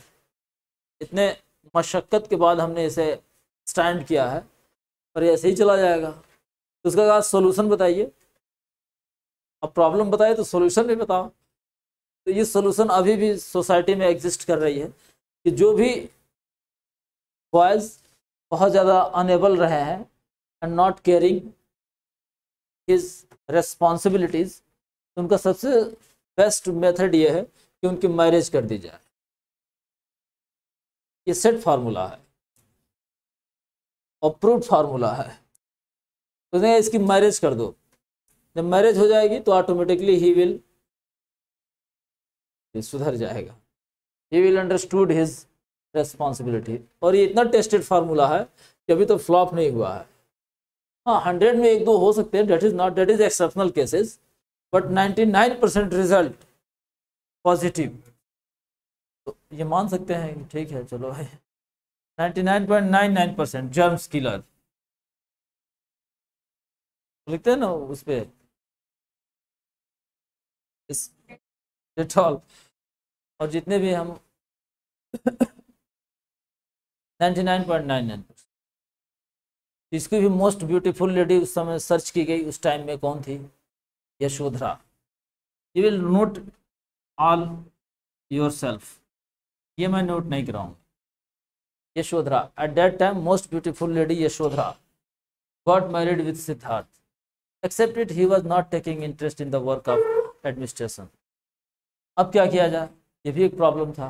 इतने मशक्क़त के बाद हमने इसे स्टैंड किया है, पर ऐसे ही चला जाएगा. तो उसका कहा सोल्यूशन बताइए. अब प्रॉब्लम बताए तो सोल्यूशन भी बताओ. तो ये सोल्यूशन अभी भी सोसाइटी में एग्जिस्ट कर रही है कि जो भी बॉयज़ बहुत ज़्यादा अनेबल रहे हैं and not caring his responsibilities, उनका सबसे बेस्ट मेथड ये है कि उनकी मैरिज कर दी जाए। ये सेट फार्मूला है, अप्रूव्ड फार्मूला है। तो इसकी मैरिज कर दो, जब मैरिज हो जाएगी तो ऑटोमेटिकली ही विल सुधर जाएगा, he will understood his responsibility. और ये इतना टेस्टेड फार्मूला है कि अभी तो फ्लॉप नहीं हुआ है। हाँ, 100 में 1-2 हो सकते हैं, that is exceptional cases, but 99% result positive. तो ये मान सकते हैं, ठीक है चलो भाई, 99.99% जर्म्स किलर लिखते हैं ना उस पे, इस डेटॉल। और जितने भी हम 99.99%। इसकी भी मोस्ट ब्यूटीफुल लेडी उस समय सर्च की गई उस टाइम में कौन थी? Yashodhara. You will note all your self, ये मैं नोट नहीं कराऊंगा। Yashodhara, at that time most beautiful lady Yashodhara got married with Siddharth, except it he was not taking interest in the work of administration. अब क्या किया जाए, ये भी एक प्रॉब्लम था।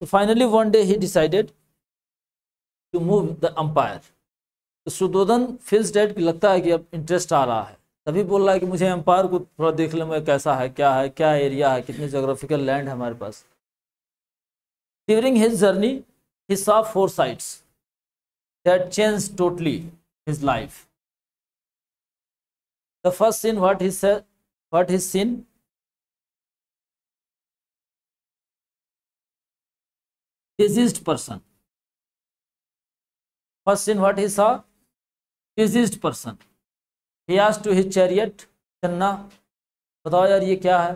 तो finally one day he decided to move the empire. तो सुदोधन फील्स डेट, लगता है कि अब इंटरेस्ट आ रहा है, तभी बोल रहा है कि मुझे अंपायर को थोड़ा देख ले, मैं कैसा है, क्या एरिया है, कितनी जोग्राफिकल लैंड है हमारे पास। During his journey he saw 4 sights that changed totally his life. The first scene, what he's seen, diseased person. First scene, what he saw, diseased person. He asked to his chariot, चन्ना बताओ यार ये क्या है,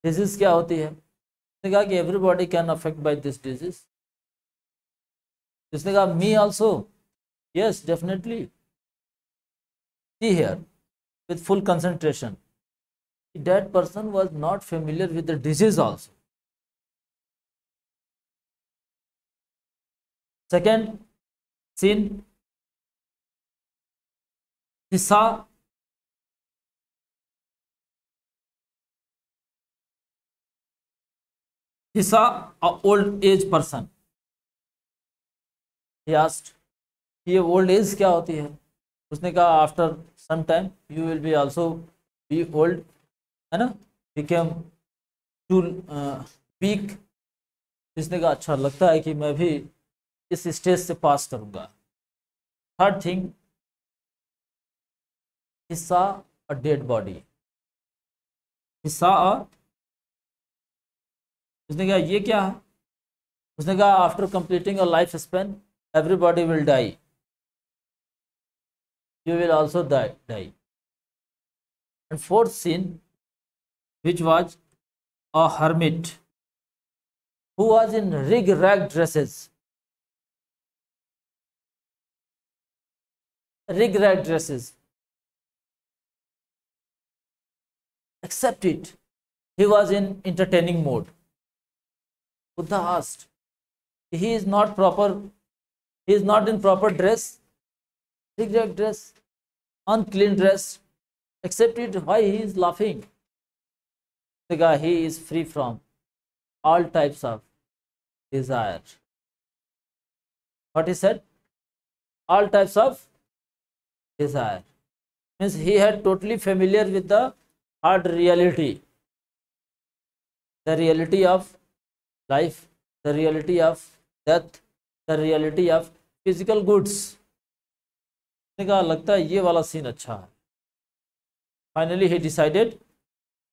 disease क्या होती है? उसने कहा कि everybody can affect by this disease. उसने कहा me also, yes definitely. See here with full concentration, that person was not familiar with the disease also. Second scene, he saw a old age person. He asked, ye old age क्या होती है? उसने कहा after some time you will be also be old, है ना, become two week. इसने कहा अच्छा, लगता है कि मैं भी इस स्टेज से पास करूंगा। Third thing, he saw a dead body. उसने कहा ये क्या है? उसने कहा after completing a life span everybody will die, you will also die. And fourth scene, which was a hermit who was in rig-rag dresses. Except it, he was in entertaining mode. Buddha asked, he is not in proper dress, rig-rag dress, unclean dress, except it, why he is laughing? The guy, he is free from all types of desire. What he said? All types of desire. Means he had totally familiar with the hard reality. The reality of life, the reality of death, the reality of physical goods. कहा लगता है ये वाला scene अच्छा है। Finally he decided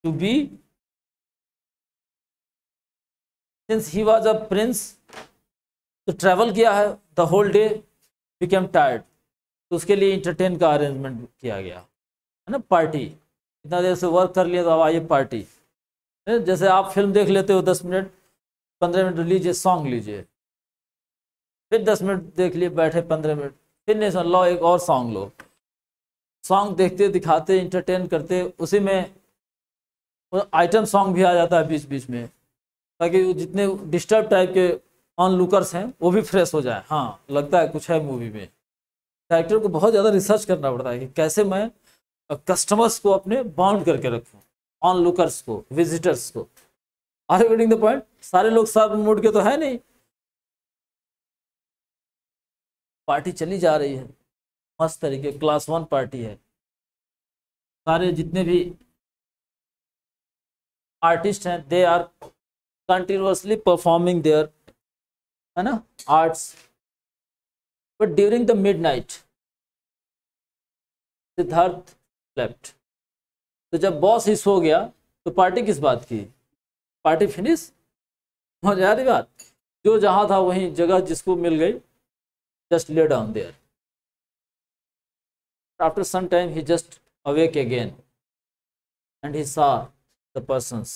to be, since he was a prince, तो travel किया है, the whole day became tired, तो उसके लिए इंटरटेन का अरेंजमेंट किया गया, है ना, पार्टी। इतना देर से वर्क कर लिया तो अब आइए पार्टी। जैसे आप फिल्म देख लेते हो 10 मिनट 15 मिनट लीजिए, सॉन्ग लीजिए, फिर 10 मिनट देख लिए, बैठे 15 मिनट, फिर नहीं सुन लो, एक और सॉन्ग लो। सॉन्ग देखते दिखाते इंटरटेन करते, उसी में आइटम सॉन्ग भी आ जाता है बीच बीच में, ताकि जितने डिस्टर्ब टाइप के ऑन लुकर्स हैं वो भी फ्रेश हो जाए। हाँ, लगता है कुछ है मूवी में। डायरेक्टर को बहुत ज़्यादा रिसर्च करना पड़ता है कि कैसे मैं कस्टमर्स को अपने बाउंड करके रखूँ, ऑन लुकर्स को, विजिटर्स को। Are you getting the point? सारे लोग सर्व मूड के तो है नहीं, पार्टी चली जा रही है मस्त तरीके, क्लास 1 पार्टी है। सारे जितने भी आर्टिस्ट हैं they are continuously performing there, है ना, arts. But during the midnight Siddhartha left. तो जब बॉस ही सो गया तो पार्टी किस बात की, पार्टी फिनिश। समझ आ रही बात? जो जहां था वहीं जगह जिसको मिल गई, just lay down there. After some time, he just awake again, and he saw the persons.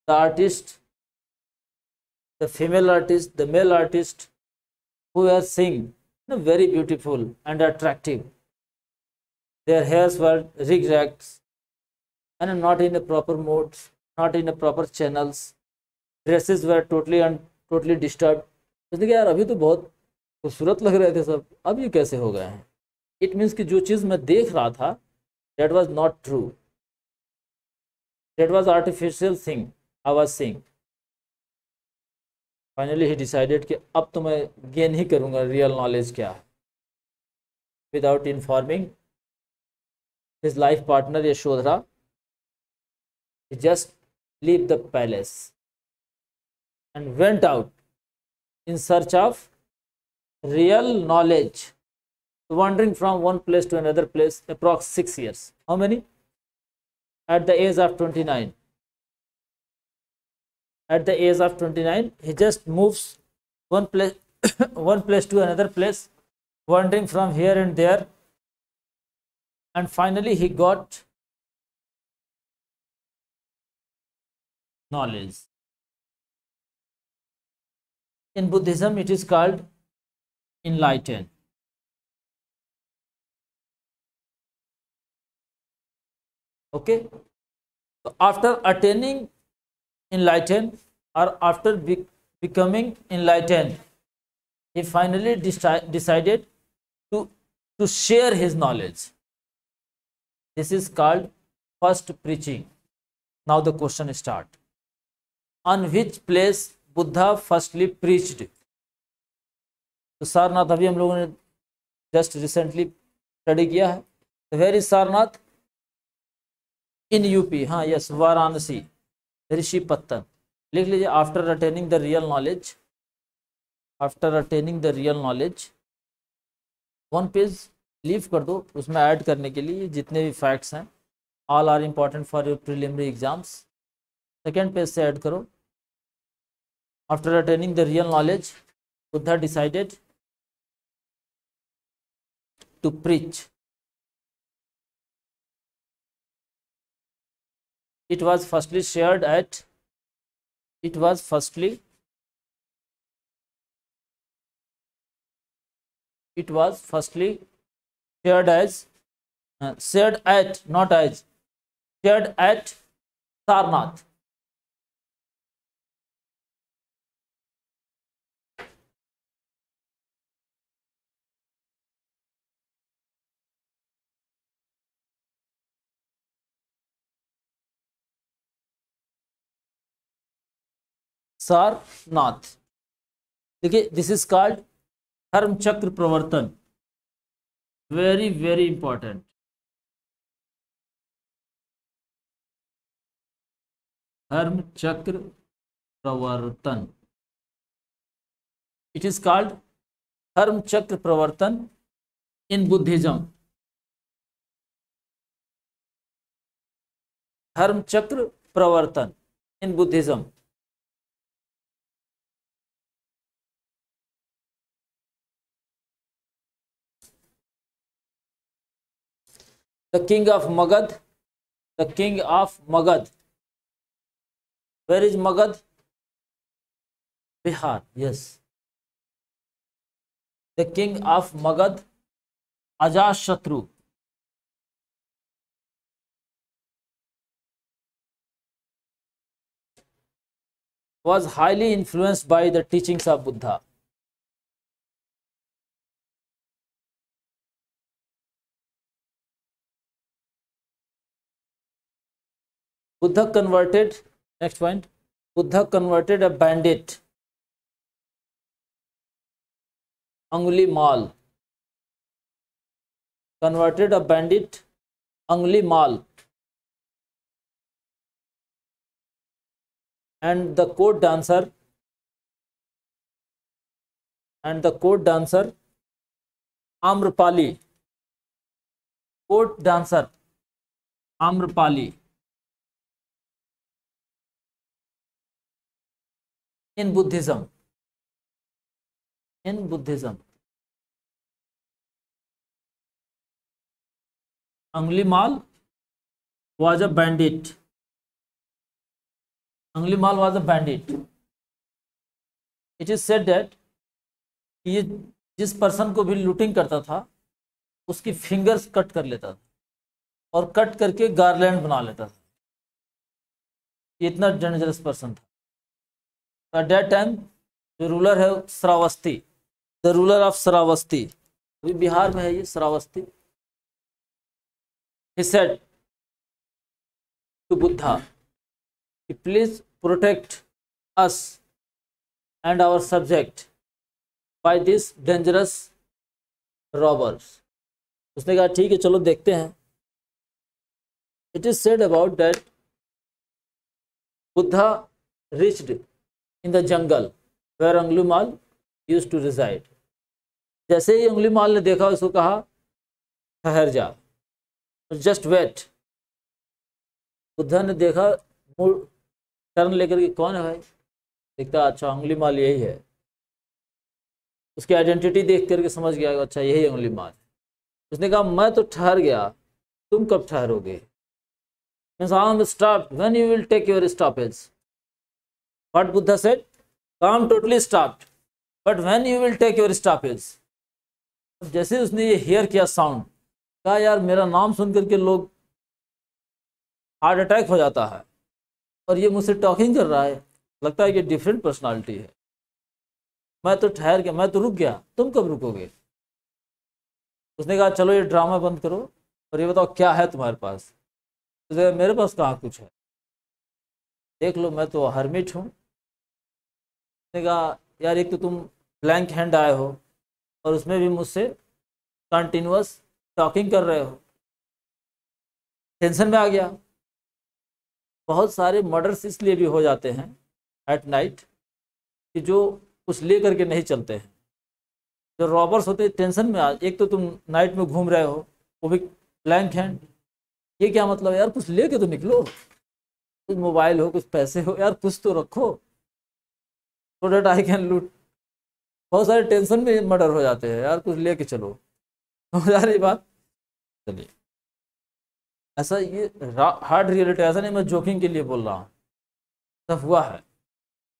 The artist, the female artist, the male artist, who were singing, very beautiful and attractive. Their hairs were rigged and not in a proper mode, not in a proper channels. Dresses were totally disturbed. उसने कहा यार अभी तो बहुत खूबसूरत लग रहे थे सब, अब ये कैसे हो गए हैं? इट मीन्स कि जो चीज़ मैं देख रहा था that was not true, that was artificial thing I was seeing. Finally he decided कि अब तो मैं गेन ही करूँगा रियल नॉलेज क्या है। Without informing his life partner Yashodhara, he just left the palace and went out in search of real knowledge, wandering from one place to another place, approx 6 years. How many? At the age of 29. At the age of 29, he just moves one place, one place to another place, wandering from here and there, and finally he got knowledge. In Buddhism, it is called enlightened. Okay, so after attaining enlightened, or after becoming enlightened, he finally decided to share his knowledge. This is called first preaching. Now the question start. On which place Buddha firstly preached? तो सारनाथ अभी हम लोगों ने just recently study किया है। तो where is Sarnath? In UP. हाँ yes, Varanasi, Rishipattan. लिख लीजिए। After attaining the real knowledge, after attaining the real knowledge, one page leave कर दो, उसमें ऐड करने के लिए जितने भी फैक्ट्स हैं, all are important for your preliminary exams. Second page से ऐड करो। After attaining the real knowledge, Buddha decided to preach. It was firstly shared at, it was firstly shared as, shared at, not as, shared at Sarnath. Sarnath. देखिए, this is called धर्म चक्र प्रवर्तन। Very very important. धर्म चक्र प्रवर्तन, it is called धर्म चक्र प्रवर्तन इन बुद्धिज्म। धर्म चक्र प्रवर्तन in Buddhism. The king of Magad, the king of Magad. Where is Magad? Bihar, yes. The king of Magad, Ajashatru, was highly influenced by the teachings of Buddha. Buddha converted, next point, Buddha converted a bandit, Angulimal, converted a bandit, Angulimal, and the court dancer, Amrapali, court dancer Amrapali, in Buddhism, Angulimal was a bandit. Angulimal was a bandit. It is said that ये जिस person को भी looting करता था उसकी fingers cut कर लेता था और कट करके गार्लैंड बना लेता था। ये इतना डेंजरस पर्सन था। एट दैट टाइम जो रूलर है Shravasti, the ruler of Shravasti, अभी बिहार में है ये Shravasti. He said to Buddha, please protect us and our subject by these dangerous robbers. उसने कहा ठीक है चलो देखते हैं। It is said about that Buddha reached in the jungle where Angulimal used to reside. जैसे ही अंगुलीमाल ने देखा उसको कहा ठहर जा, जस्ट वेट। बुद्धा ने देखा, टर्न लेकर के कौन है भाई, देखता अच्छा अंगुलीमाल यही है। उसकी आइडेंटिटी देख करके समझ गया अच्छा यही अंगुलीमाल। उसने कहा मैं तो ठहर गया, तुम कब ठहरोगे? Means I am stopped when you will take your stoppage. What Buddha said, I am totally stopped but when you will take your stoppage. जैसे उसने ये हियर किया साउंड, कहा यार मेरा नाम सुन करके लोग हार्ट अटैक हो जाता है और ये मुझसे टॉकिंग कर रहा है, लगता है कि डिफरेंट पर्सनालिटी है। मैं तो ठहर गया, मैं तो रुक गया, तुम कब रुकोगे? उसने कहा चलो ये ड्रामा बंद करो और ये बताओ क्या है तुम्हारे पास? उसने कहा मेरे पास कहाँ कुछ है, देख लो मैं तो हरमिट हूँ। उसने कहा यार एक तो तुम ब्लैंक हैंड आए हो और उसमें भी मुझसे कंटिन्यूअस टॉकिंग कर रहे हो। टेंशन में आ गया। बहुत सारे मर्डर्स इसलिए भी हो जाते हैं एट नाइट कि जो कुछ ले करके नहीं चलते हैं। जो रॉबर्स होते हैं टेंशन में एक तो तुम नाइट में घूम रहे हो, वो भी ब्लैंक हैंड, ये क्या मतलब यार कुछ ले के तो निकलो, कुछ मोबाइल हो, कुछ पैसे हो, यार कुछ तो रखो सो डेट आई कैन लूट। बहुत सारे टेंशन में मर्डर हो जाते हैं, यार कुछ ले के चलो। समझ आ रही बात? चलिए, ऐसा ये हार्ड रियलिटी, ऐसा नहीं मैं जोकिंग के लिए बोल रहा हूँ, सब हुआ है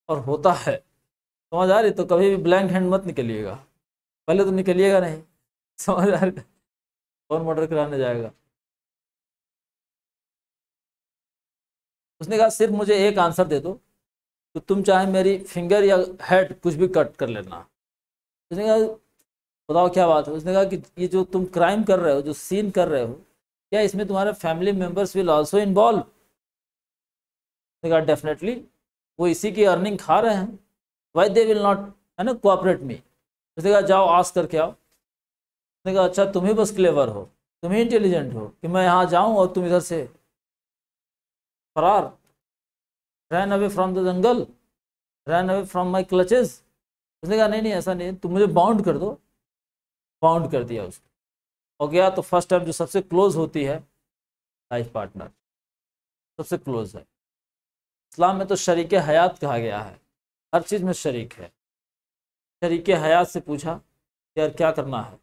और होता है। समझ आ रही? तो कभी भी ब्लैंक हैंड मत निकलिएगा, पहले तो निकलिएगा नहीं। समझ आ रही? कौन मर्डर कराने जाएगा? उसने कहा सिर्फ मुझे एक आंसर दे दो, तो तुम चाहे मेरी फिंगर या हेड कुछ भी कट कर लेना। उसने कहा बताओ क्या बात है? उसने कहा कि ये जो तुम क्राइम कर रहे हो, जो सीन कर रहे हो, क्या इसमें तुम्हारे family members will also involve? उसने कहा डेफिनेटली, वो इसी की अर्निंग खा रहे हैं, वाई दे विल नॉट है ना कोऑपरेट मी। उसने कहा जाओ आस्क करके आओ। उसने कहा अच्छा तुम ही बस क्लेवर हो, तुम ही इंटेलिजेंट हो कि मैं यहाँ जाऊँ और तुम इधर से फरार, run away from the jungle, run away from my clutches. उसने कहा नहीं नहीं ऐसा नहीं, तुम मुझे बाउंड कर दो। बाउंड कर दिया उसको हो गया। तो फर्स्ट टाइम जो सबसे क्लोज होती है लाइफ पार्टनर, सबसे क्लोज है। इस्लाम में तो शरीक हयात कहा गया है, हर चीज़ में शरीक है। शरीक हयात से पूछा यार क्या करना है?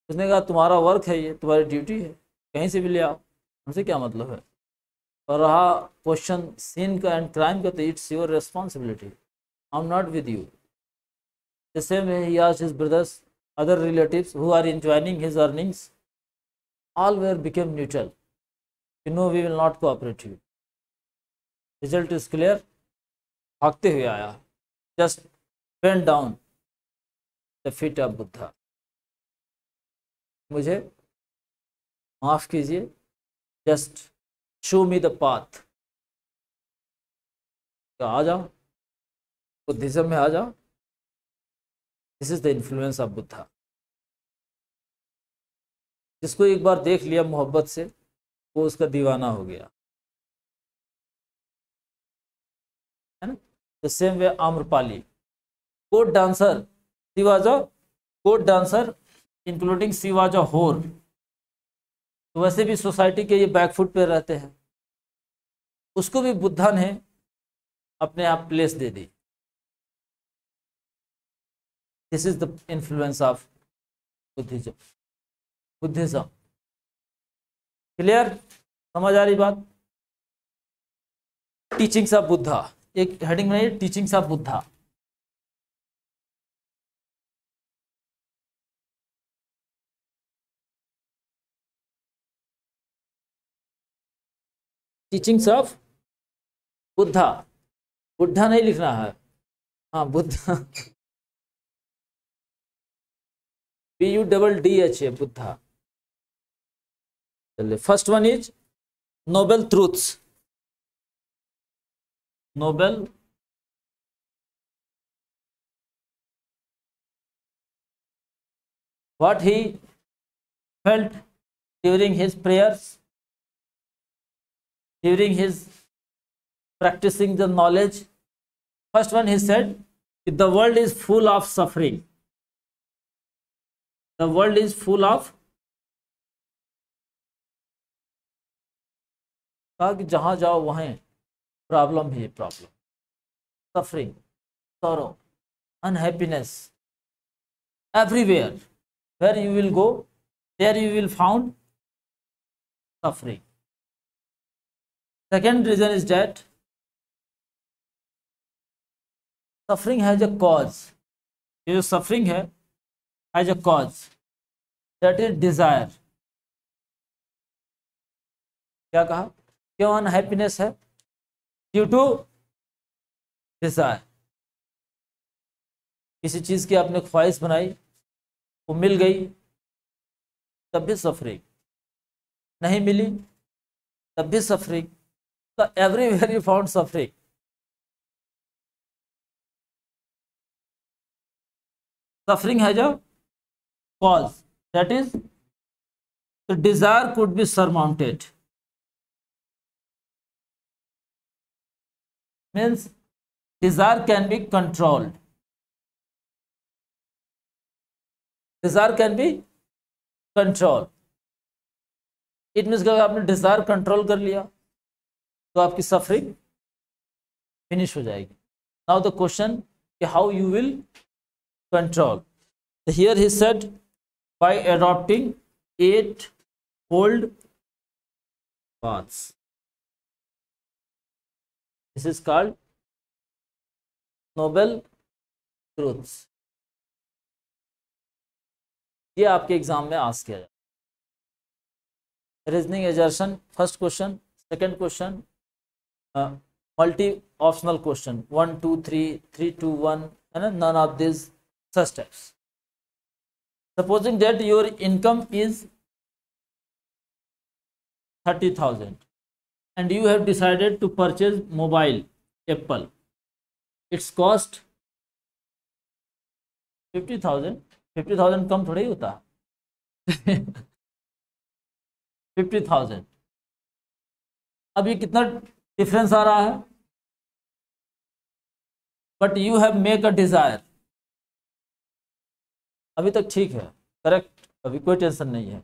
उसने कहा तुम्हारा वर्क है, ये तुम्हारी ड्यूटी है, कहीं से भी ले आओ, हमसे क्या मतलब है। और रहा क्वेश्चन सीन का एंड क्राइम का, तो it's your responsibility, I am not with you. The same way he asked his brothers, other relatives who are enjoying his earnings, all were became neutral. You know we will not cooperate you. Result is clear. भागते हुए आया, just bend down the feet of Buddha. मुझे माफ कीजिए, just show me the path. तो आ जाओ, Buddhism में आ जाओ। This is the influence of Buddha. जिसको एक बार देख लिया मोहब्बत से, वो उसका दीवाना हो गया, है ना। The same way Amrapali, court dancer, she was a court dancer including she was a होर। तो वैसे भी सोसाइटी के ये बैकफुट पे रहते हैं, उसको भी बुद्धा ने अपने आप place they the. This is the influence of Buddhism. Buddhism clear, समझ आ रही बात। टीचिंग्स ऑफ बुद्धा, एक हेडिंग बनाइए, teachings of Buddha. Teachings of Buddha, Buddha नहीं लिखना है, हाँ बुद्धा, BUDDH है बुद्धा। चलिए, first one is noble truths. Noble what he felt during his prayers, during his practicing the knowledge. First one, he said, the world is full of suffering. The world is full of, कहा कि जहां जाओ वहां problem ही problem, suffering, sorrow, unhappiness, everywhere where you will go, there you will found suffering. Second reason is that suffering has a cause. ये जो suffering है has a cause, that is desire. क्या कहा, क्यों अनहैप्पीनेस है? Due to desire. किसी चीज की आपने ख्वाहिश बनाई, वो मिल गई तब भी सफरिंग, नहीं मिली तब भी सफरिंग। तो everywhere you found suffering. Suffering has a cause, that is the desire could be surmounted. Means desire can be controlled. Desire can be controlled. It means कि अगर आपने desire control कर लिया तो आपकी suffering finish हो जाएगी. Now the question is how you will control. Here he said by adopting 8-fold paths. This is called noble truths. ये आपके एग्जाम में आस्क किया जाए। Reasoning assertion first question, second question multi optional question 1 2 3 3 2 1 है ना, none of this such types. Supposing that your income is 30,000 and you have decided to purchase mobile Apple. Its cost 50,000. 50,000 कम थोड़ा ही होता 50,000। अब ये कितना डिफरेंस आ रहा है? But you have make a desire. अभी तक ठीक है, करेक्ट, अभी कोई टेंशन नहीं है।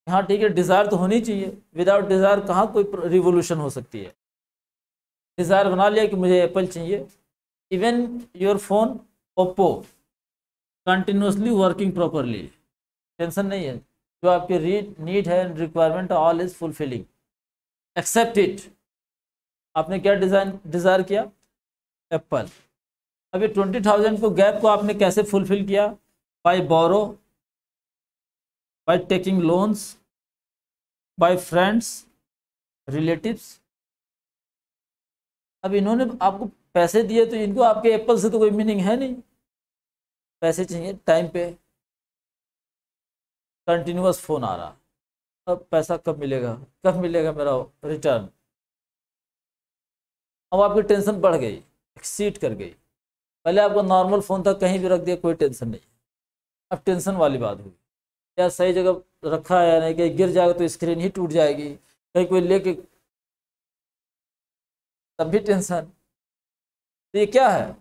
हाँ ठीक है, डिज़ायर तो होनी चाहिए, विदाउट डिज़ायर कहाँ कोई रिवोल्यूशन हो सकती है। डिज़ायर बना लिया कि मुझे एप्पल चाहिए, even your phone Oppo continuously working properly, tension नहीं है, जो आपके नीड है and requirement all is fulfilling, accept it. आपने क्या डिज़ायर किया? एप्पल। अभी 20,000 को गैप को आपने कैसे फुलफिल किया? By borrow, by taking loans, by friends, relatives। अब इन्होंने आपको पैसे दिए तो इनको आपके एप्पल से तो कोई मीनिंग है नहीं। पैसे चाहिए टाइम पे, कंटिन्यूअस फोन आ रहा, अब पैसा कब मिलेगा, कब मिलेगा मेरा रिटर्न। अब आपकी टेंशन बढ़ गई, एक्सीड कर गई। पहले आपका नॉर्मल फ़ोन था, कहीं भी रख दिया कोई टेंशन नहीं, अब टेंशन वाली बात हुई। या सही जगह रखा है, नहीं कहीं गिर जाएगा तो स्क्रीन ही टूट जाएगी, कहीं कोई लेके तब भी टेंशन। तो ये क्या है,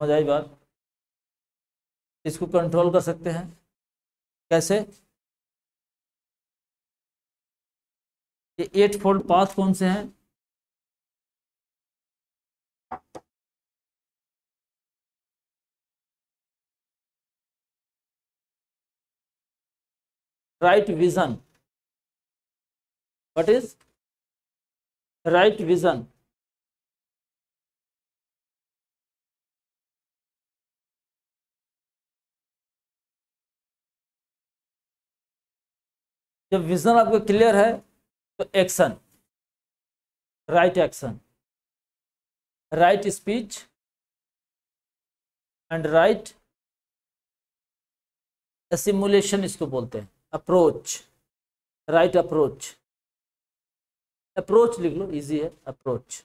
समझ आई बात। इसको कंट्रोल कर सकते हैं कैसे? ये 8 फोल्ड पाथ कौन से हैं? Right vision. What is right vision? जब विजन आपका क्लियर है तो action, right action, right speech and right simulation, इसको बोलते हैं अप्रोच, राइट अप्रोच। अप्रोच लिख लो, इजी है अप्रोच।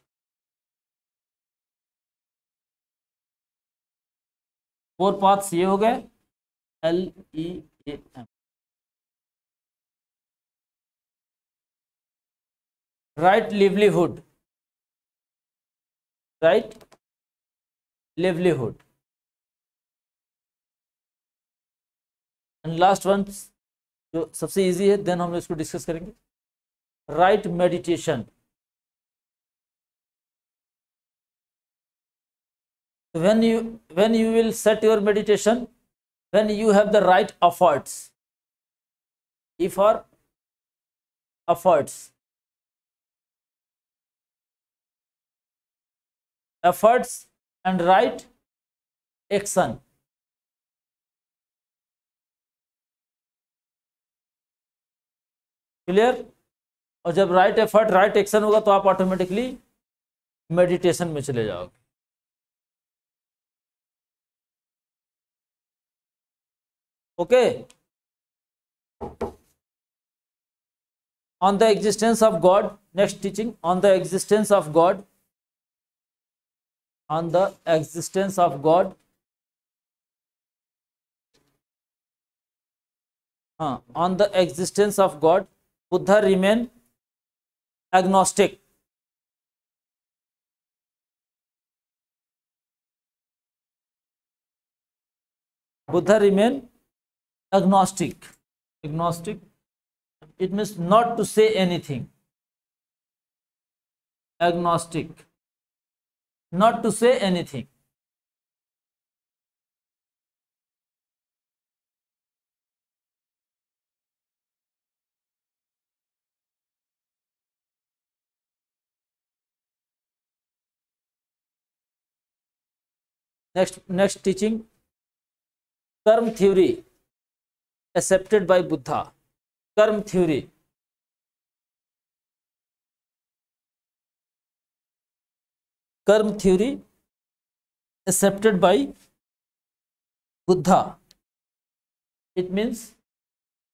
फोर पाथ्स ये हो गए, LEAM। Right livelihood, right livelihood. And last one जो सबसे इजी है, देन हम इसको डिस्कस करेंगे, right meditation. when you will set your meditation, when you have the right efforts, if or efforts, efforts and right action। Clear? और जब right effort right action होगा तो आप ऑटोमेटिकली मेडिटेशन में चले जाओगे। Okay. On the existence of God, next teaching on the existence of God, on the existence of God. हाँ, on the existence of God Buddha remain agnostic। Buddha remain agnostic। Agnostic, it means not to say anything। Agnostic, not to say anything। Next teaching, कर्म theory accepted by Buddha। कर्म theory, कर्म theory accepted by Buddha। It means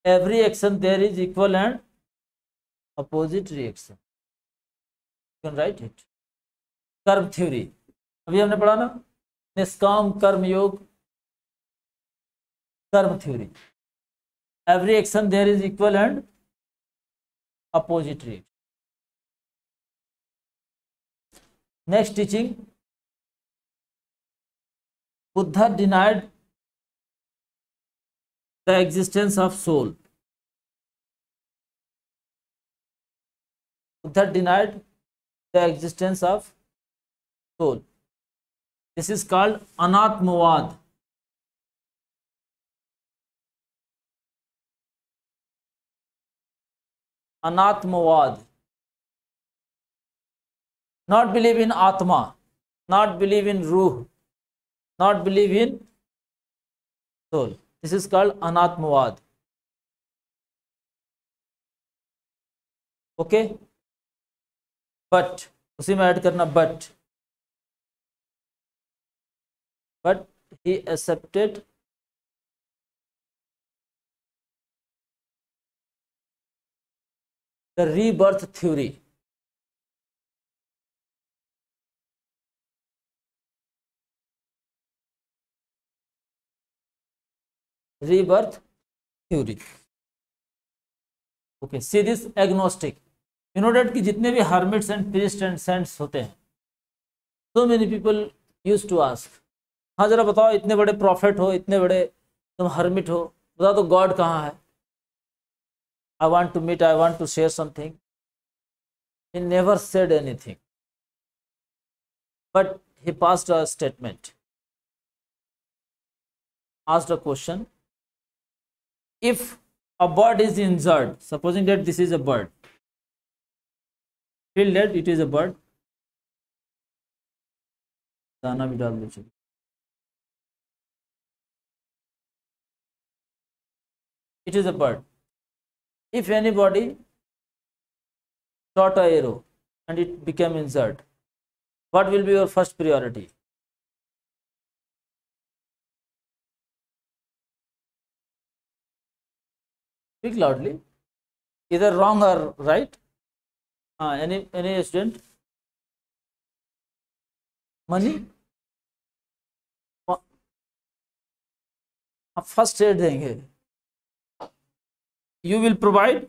every action there is equal and opposite reaction। You can write it। Karma theory अभी हमने पढ़ा ना, nishkam karma yoga, karma theory. Every action there is equal and opposite reaction. Next teaching, Buddha denied the existence of soul. Buddha denied the existence of soul. This is called anatmavada. Anatmavada, not believe in atma, not believe in ruh, not believe in soul। This is called anatmavad। Okay, but उसी में add करना but he accepted the rebirth theory। rebirth theory. Okay, see this agnostic. You know that कि जितने भी hermits and priests and saints होते हैं, so many people used to ask, हाँ जरा बताओ, इतने बड़े prophet हो, इतने बड़े तुम hermit हो, बता दो God कहाँ है? I want to meet, I want to share something. He never said anything, but he passed a statement, asked a question. If a bird is injured, supposing that this is a bird, feel that it is a bird, दाना भी डाल दो, it is a bird. If anybody shot an arrow and it became injured, what will be your first priority? Speak loudly. Either wrong or right. Any student? Money? First aid देंगे. You will provide,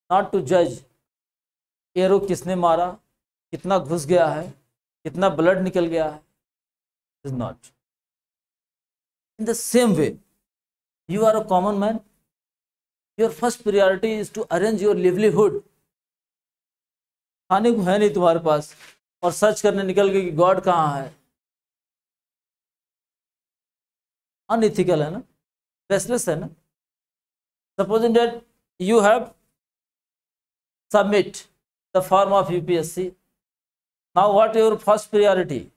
not to judge. Arrow किसने मारा, कितना घुस गया है, कितना blood निकल गया है, is not. In the same way, you are a common man. Your first priority is to arrange your livelihood. खाने को है नहीं तुम्हारे पास और सर्च करने निकल गए कि गॉड कहाँ है, अनइथिकल है ना, बेसलेस है ना. Supposing that you have submit the form of UPSC. Now what is your first priority?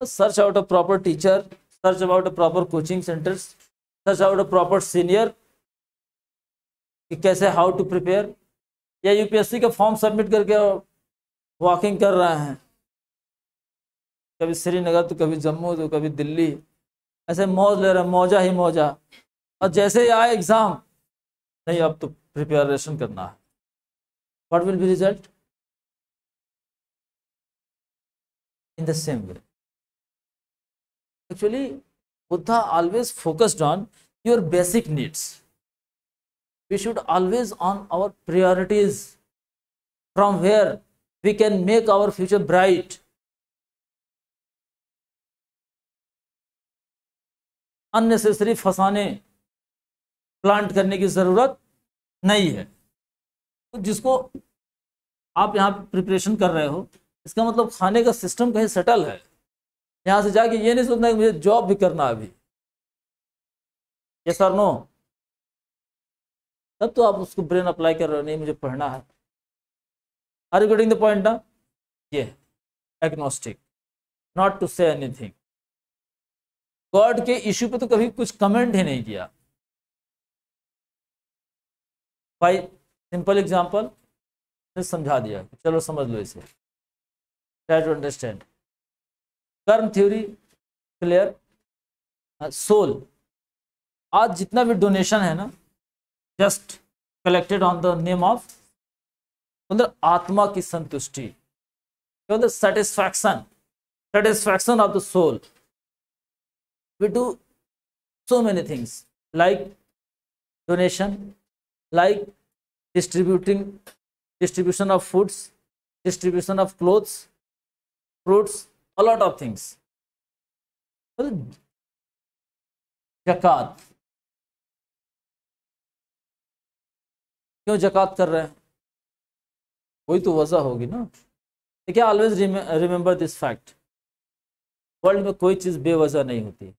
Search out a proper teacher, search about a proper coaching centers, search out a proper senior कि कैसे how to prepare. या UPSC का form submit करके walking कर रहे हैं, कभी श्रीनगर तो कभी जम्मू तो कभी दिल्ली, ऐसे मौज ले रहे हैं, मौजा ही मौजा. और जैसे ही आए एग्जाम, नहीं अब तो प्रिपरेशन करना है. What will be result? In the same way. Actually, Buddha always focused on your basic needs. We should always on our priorities, from where we can make our future bright. Unnecessary फसाने plant करने की जरूरत नहीं है. तो जिसको आप यहाँ प्रिपरेशन कर रहे हो, इसका मतलब खाने का सिस्टम कहीं सेटल है. यहाँ से जाके ये नहीं सोचना कि मुझे जॉब भी करना अभी, यस और नो, तब तो आप उसको ब्रेन अप्लाई कर रहे हो, नहीं मुझे पढ़ना है. Are you getting the point ना? ये agnostic, not to say anything. God के इश्यू पे तो कभी कुछ कमेंट ही नहीं किया. भाई सिंपल एग्जांपल समझा दिया, चलो समझ लो इसे, ट्राई टू अंडरस्टैंड. कर्म थ्योरी क्लियर. सोल, आज जितना भी डोनेशन है ना, just collected on the name of, मतलब आत्मा की संतुष्टि, मतलब satisfaction of the soul. We do so many things like donation, like distribution of foods, distribution of clothes, fruits, a lot of things. जकात, क्यों जकात कर रहे हैं? कोई तो वजह होगी ना. देखिए, always remember this fact, world में कोई चीज़ बेवजह नहीं होती.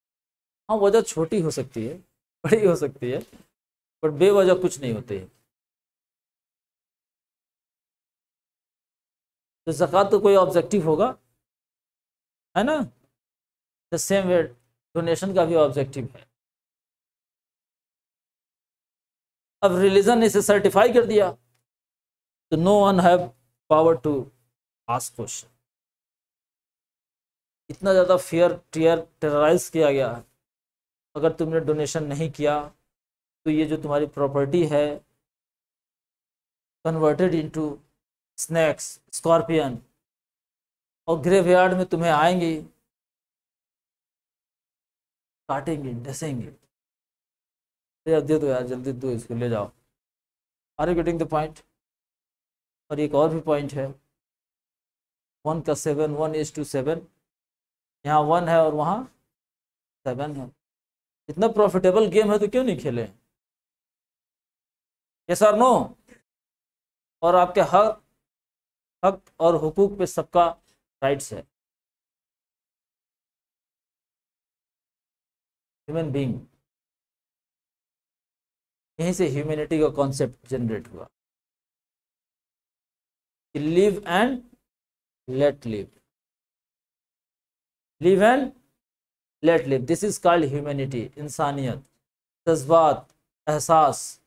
हाँ, वजह छोटी हो सकती है, बड़ी हो सकती है, बट बेवजह कुछ नहीं होती है. तो ज़कात तो कोई ऑब्जेक्टिव होगा, है ना. द सेम वे डोनेशन का भी ऑब्जेक्टिव है. अब रिलीजन ने इसे सर्टिफाई कर दिया, तो no one have power to ask question. इतना ज़्यादा फियर टेरराइज किया गया है. अगर तुमने डोनेशन नहीं किया तो ये जो तुम्हारी प्रॉपर्टी है कन्वर्टेड इनटू स्नैक्स, स्कॉर्पियन, और ग्रेवयार्ड में तुम्हें आएंगी काटेंगे, डसेंगे। यार दे दो यार, जल्दी दो, इसको ले जाओ। Are you getting the point? और एक और भी पॉइंट है, 1 का 7, 1:7, यहाँ 1 है और वहाँ 7 है। इतना प्रॉफिटेबल गेम है तो क्यों नहीं खेले? यस और नो? और आपके हक हक और हुकूक पे सबका राइट्स है। ह्यूमन बीइंग, यहीं से ह्यूमैनिटी का कॉन्सेप्ट जनरेट हुआ, live and let live, live and let live, this is called humanity, इंसानियत, जज्बात, एहसास।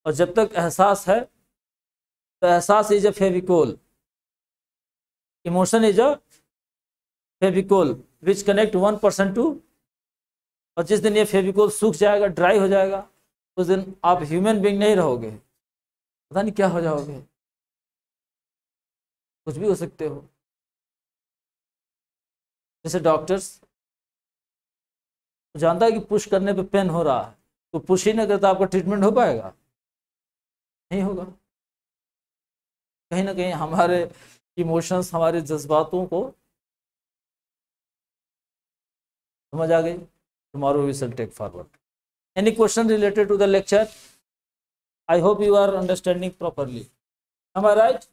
और जब तक एहसास है तो एहसास is a Fevicol, emotion is a Fevicol which connect 1 person to. और जिस दिन ये फेविकोल सूख जाएगा, ड्राई हो जाएगा, उस दिन आप ह्यूमन बीइंग नहीं रहोगे, पता नहीं क्या हो जाओगे, कुछ भी हो सकते हो। जैसे डॉक्टर्स जानता है कि पुश करने पे पेन हो रहा है, तो पुश ही ना करता आपका ट्रीटमेंट हो पाएगा? नहीं होगा। कहीं ना कहीं हमारे इमोशंस, हमारे जज्बातों को समझ आ गई। Tomorrow we shall take forward. Any question related to the lecture? I hope you are understanding properly. Am I right?